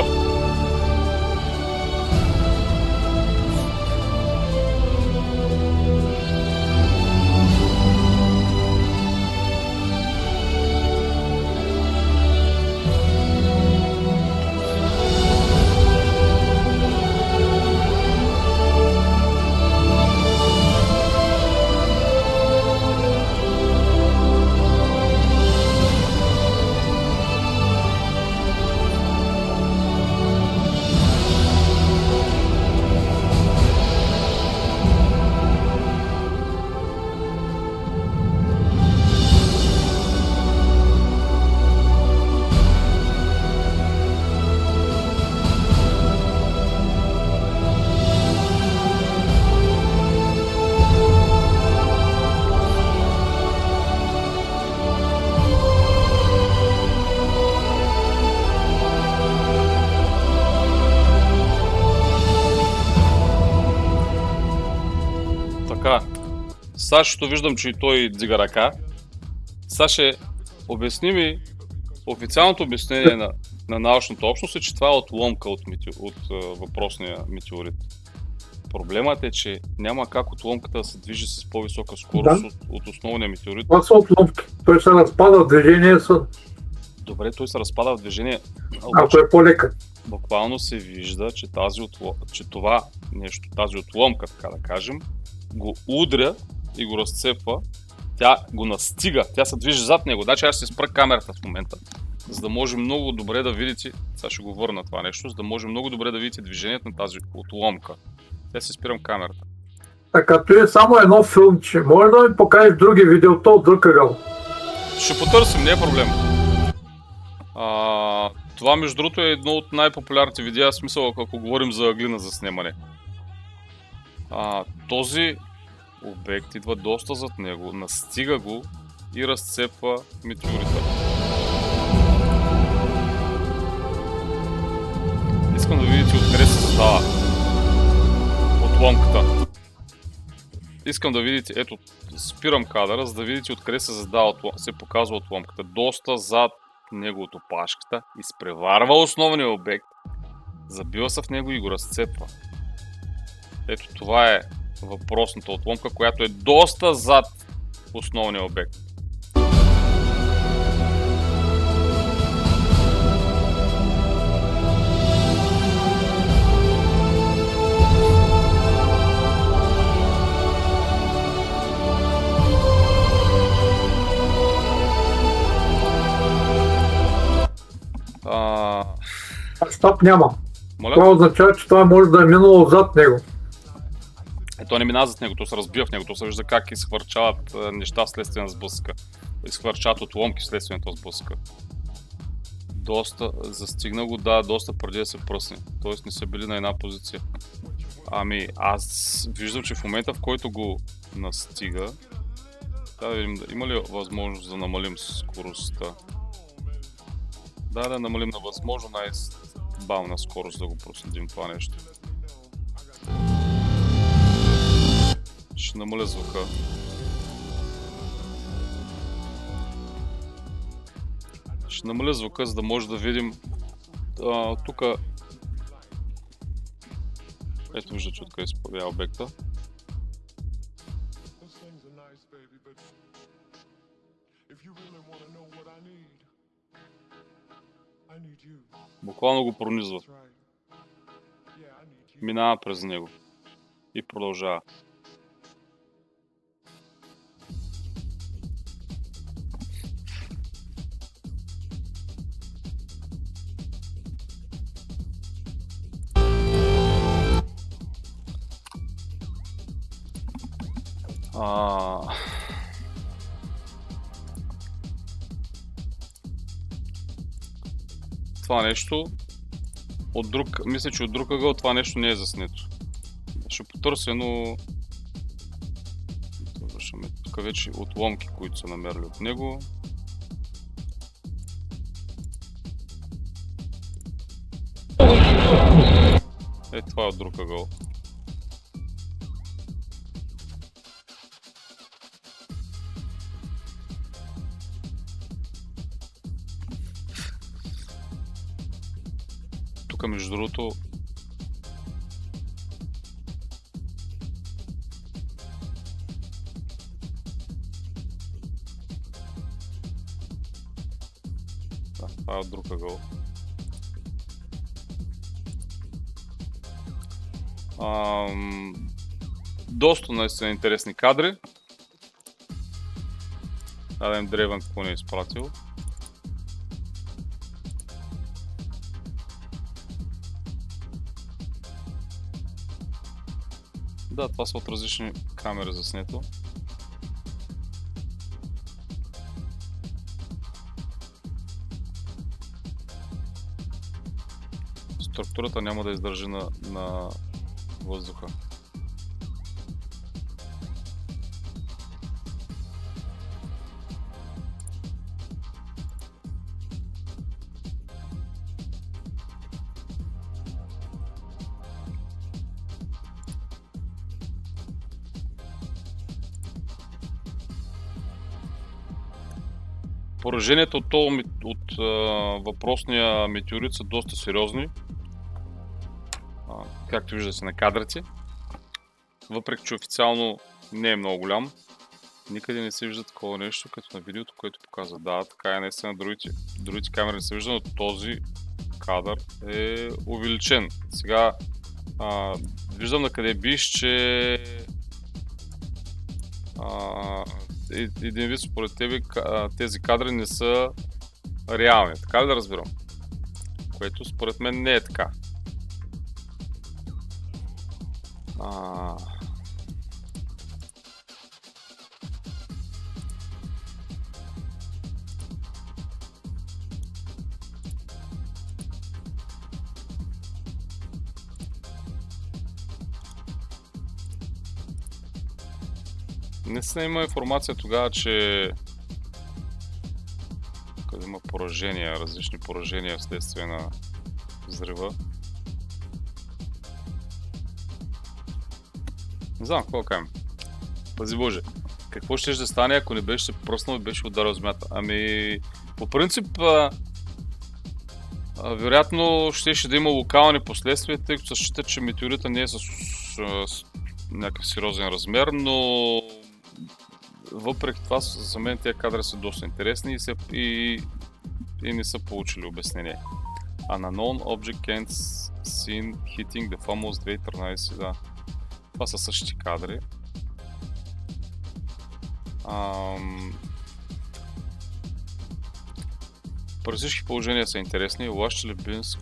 Сашето виждам, че и той дига ръка. Саше, обясни ми, официалното обяснение на научната общност е, че това е отломка от въпросния метеорит. Проблемът е, че няма как отломката да се движи с по-висока скорост от основния метеорит. Това са отломки. Той се разпада в движение. Добре, той се разпада в движение. Ако е по-лека. Буквално се вижда, че това нещо, тази отломка, така да кажем, го удря и го разцепва, тя го настига, тя се движи зад него. Значи аз ще спра камерата в момента, за да може много добре да видите, сега ще го върна това нещо, за да може много добре да видите движението на тази отломка. Сега си спирам камерата. Така, то е само едно филмче. Може да ми покажеш други видеото от друг ъгъл. Ще потърсим, не е проблем. Това между другото е едно от най-популярните видеа, смисъл ако говорим за глина за снимане. Този обект идва доста зад него, настига го и разцепва метеорита. Искам да видите откъде се създава отломката. Искам да видите, ето, спирам кадъра, за да видите откъде се показва отломката. Доста зад него от опашката, изпреварва основния обект, забива се в него и го разцепва. Ето това е въпросната отломка, която е доста зад основния обект. Стоп няма. Моля? Това означава, че това може да е минало зад него. То не мина зад него, то се разбива в него, то се вижда как изхвърчават неща вследствие на сблъсъка. Изхвърчават отломки вследствие на този сблъсъка. Доста, застигна го, да, доста преди да се пръсне. Тоест не са били на една позиция. Ами аз виждам, че в момента в който го настига, да видим, има ли възможност да намалим скоростта. Да намалим на възможно най-бавна скорост да го проследим това нещо. Ще намаля звука. Ще намаля звука, за да може да видим тук. Ето виждате откъде се появява обекта. Буквално го пронизва. Минава през него. И продължава. Това нещо мисля, че от друг ъгъл това нещо не е заснето. Ще потърся, но тук вече отломки, които са намерили от него. Това е от друг ъгъл. Тук между другото това е от друг ъгъл. Доста наистина интересни кадри. Да видим Древен какво ни е изпратил. Да, това са от различни камери заснето. Структурата няма да издържи на въздуха. Поражението от въпросния метеорит са доста сериозни, както виждате на кадрите, въпреки че официално не е много голям. Никъде не се вижда такова нещо, като на видеото, което показва. Да, така е наистина, другите камери не се вижда, но този кадър е увеличен. Сега виждам на къде биш, че един вид според тебе тези кадри не са реални. Така ли да разбирам? Което според мен не е така. наистина има информация тогава, че къде има поражения, различни поражения вследствие на взрива. Не знам какво да кажем. Пази Боже. Какво ще стане, ако не беше се пръснал и беше ударил земята? Ами, по принцип, вероятно ще да има локални последствия, тъй като се счита, че метеорита не е с някакъв сериозен размер, но въпреки това за мен тези кадри са доста интересни и не са получили обяснение. An unknown object can seen hitting the famous 2013, да. Това са същите кадри. При всички положения са интересни. Челябинск,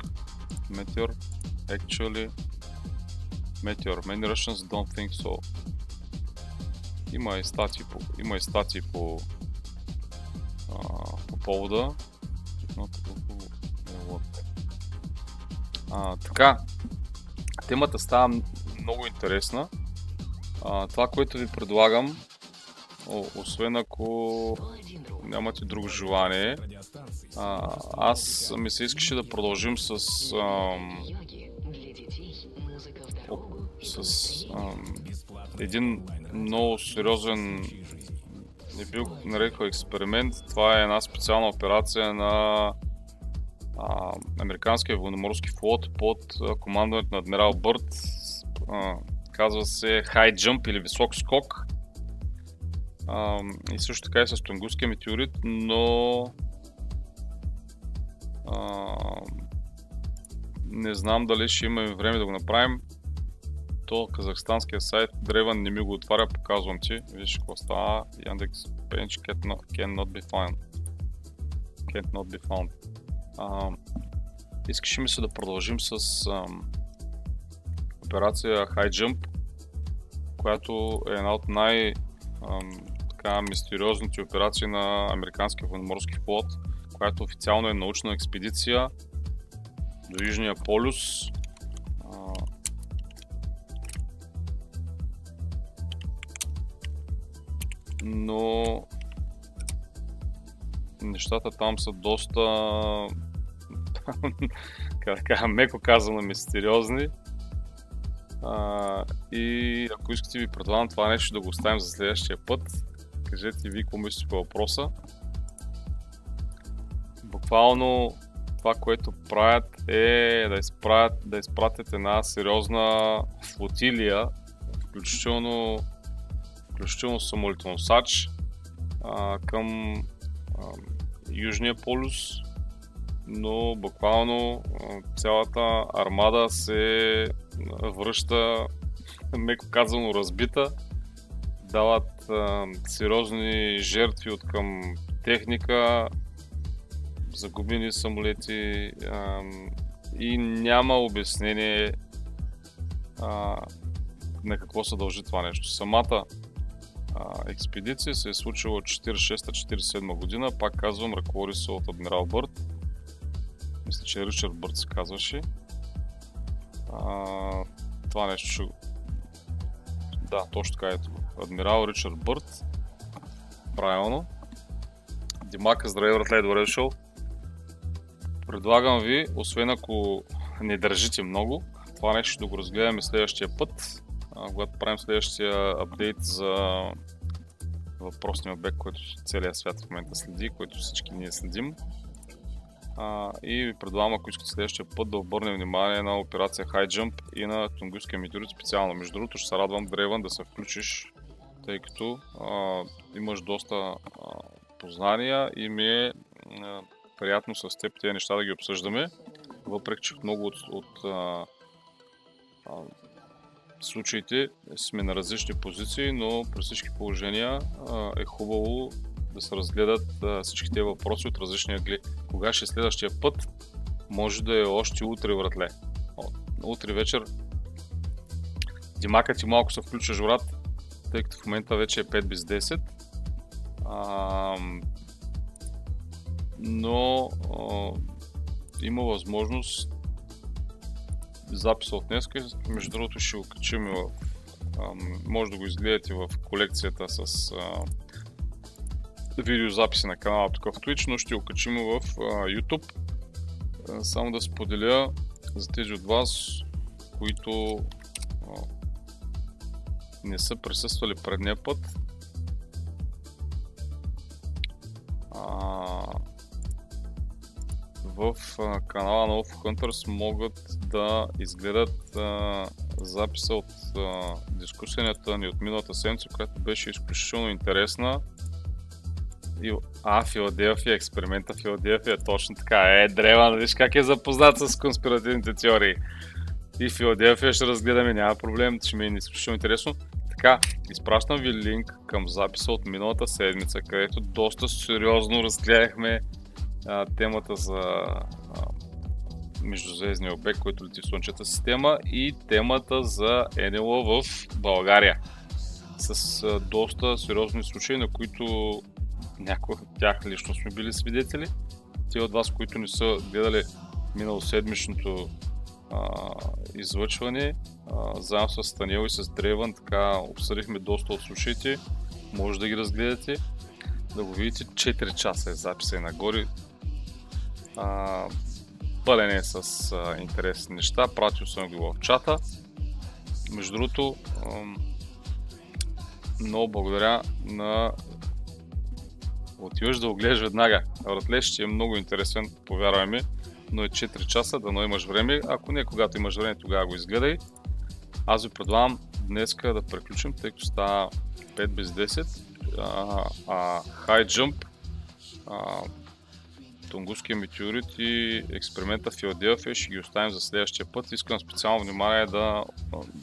Meteor, actually Meteor. Many Russians don't think so. Има и статии по повода. Така, темата става много интересна. Това, което ви предлагам, освен ако нямате друго желание, аз ми се искаше да продължим с един много сериозен, не бил нарекал експеримент. Това е една специална операция на американския военноморски флот под командването на адмирал Бърт. Казва се High Jump или висок скок. И също така и с Тунгусския метеорит, но не знам дали ще имаме време да го направим. То казахстанския сайт Древен не ми го отваря, показвам ти. Виж какво става. Yandex.Page cannot be found. Искаше ми се да продължим с операция High Jump, която е една от мистериозните операции на американския военноморски флот, която официално е научна експедиция до Южния полюс. Но нещата там са доста меко казано мистериозни. И ако искате ви предлагам това нещо да го оставим за следващия път. Кажете ви какво мислите по въпроса. Буквално това, което правят е да изпратят една сериозна флотилия, включително самолетоносач към Южния полюс, но буквално цялата армада се връща, меко казано, разбита. Дават сериозни жертви от към техника, загубени самолети и няма обяснение на какво се дължи това нещо. Самата експедиция се е случила от 46-47 година, пак казвам, ръководи се от адмирал Бърт. Мисля, че Ричард Бърт се казваше. Това нещо ще... Да, точно така, ето. Адмирал Ричард Бърт. Правилно. Димака, здравей, братле, добре дошъл. Предлагам ви, освен ако не държите много, това нещо ще да го разгледаме следващия път, когато правим следващия апдейт за въпросния обект, който целият свят в момента следи, който всички ние следим. И ви предлагам, ако искате следващия път, да обърнем внимание на операция High Jump и на Тунгусския метеорит специално. Между другото, ще се радвам, Древен, да се включиш, тъй като имаш доста познания и ми е приятно с теб тези неща да ги обсъждаме, въпреки че в много от случаите сме на различни позиции, но при всички положения е хубаво да се разгледат всички тези въпроси от различни ъгли. Кога ще е следващия път? Може да е още утре, братле. Утре вечер. Димака ти малко се включваш, брат, тъй като в момента вече е 5 без 10. Но има възможност записа от днес, между другото ще го качим в може да го изгледате в колекцията с видеозаписи на канала тук в Twitch, но ще го качим в YouTube. Само да споделя за тези от вас, които не са присъствали предния път. В канала на UFO Hunters могат да изгледат записа от дискусията ни от миналата седмица, която беше изключително интересна. Филаделфия, експеримента Филаделфия, точно така. Древан, виж как е запознат с конспиративните теории. И Филаделфия ще разгледаме, няма проблем, ще ми е изключително интересно. Така, изпращам ви линк към записа от миналата седмица, където доста сериозно разгледахме темата за междузвездния обект, който лети в Слънчевата система, и темата за НЛО в България. С доста сериозни случаи, на които някои от тях лично сме били свидетели. Те от вас, които не са гледали миналоседмичното излъчване, заедно с Станел и с Древан, така обсъдихме доста от случаите. Може да ги разгледате, да го видите. 4 часа е записа и нагоре. Пълен е с интересни неща. Пратил съм го в чата. Между другото, много благодаря на... Отиваш да го гледаш веднага. Вратле ще е много интересен, повярвай ми, но е 4 часа, дано имаш време. Ако не, когато имаш време, тогава го изгледай. Аз ви предлагам днеска да приключим, тъй като става 5 без 10. High Jump, Тунгусския метеорит и експеримента Филаделфия ще ги оставим за следващия път. Искам специално внимание да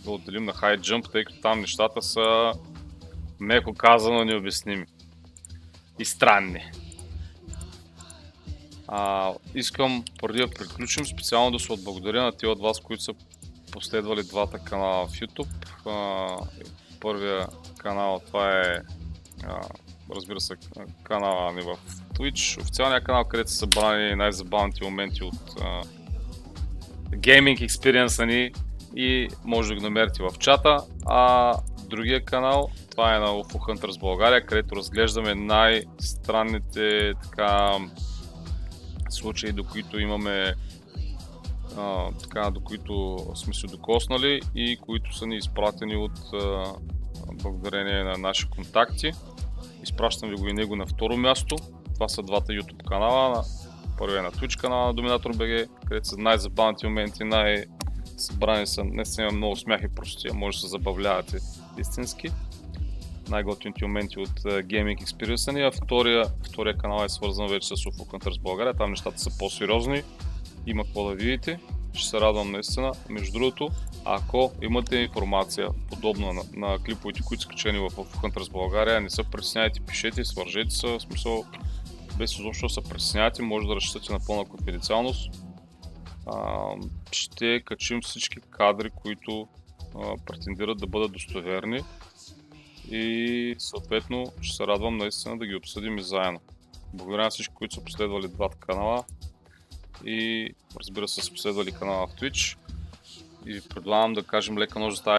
отделим на High Jump, тъй като там нещата са, меко казано, необясними и странни. Искам, преди да приключим, специално да се отблагодаря на тези от вас, които са последвали двата канала в YouTube. Първия канал, това е, разбира се, канала ни в Twitch, официалния канал, където са събрани най-забавните моменти от гейминг експириенса ни и може да го намерите в чата. Другия канал, това е на UFO Hunters България, където разглеждаме най-странните случаи, до които имаме, до които сме се докоснали и които са ни изпратени от благодарение на наши контакти. Изпращам ви го и него на второ място. Това са двата YouTube канала. Първият на Twitch канала на Доминатор БГ, където са най-забавните моменти, най-събрани са, днес има много смях и простия, може да се забавлявате истински. Най-готвените моменти от Gaming Experience ни, а втория канал е свързан вече с UFO Hunters България, там нещата са по-сериозни, има какво да видите, ще се радвам наистина. Между другото, ако имате информация подобна на клиповете, които са качени в UFO Hunters България, не се притесняйте, пишете, свържете се, в смисъл, без изобщо да се притеснявате, може да разчитате на пълна конфиденциалност. Ще качим всички кадри, които претендират да бъдат достоверни и съответно ще се радвам наистина да ги обсъдим и заедно. Благодаря на всички, които са последвали двата канала и разбира се са последвали канала в Twitch и ви предлагам да кажем лека нощ за тази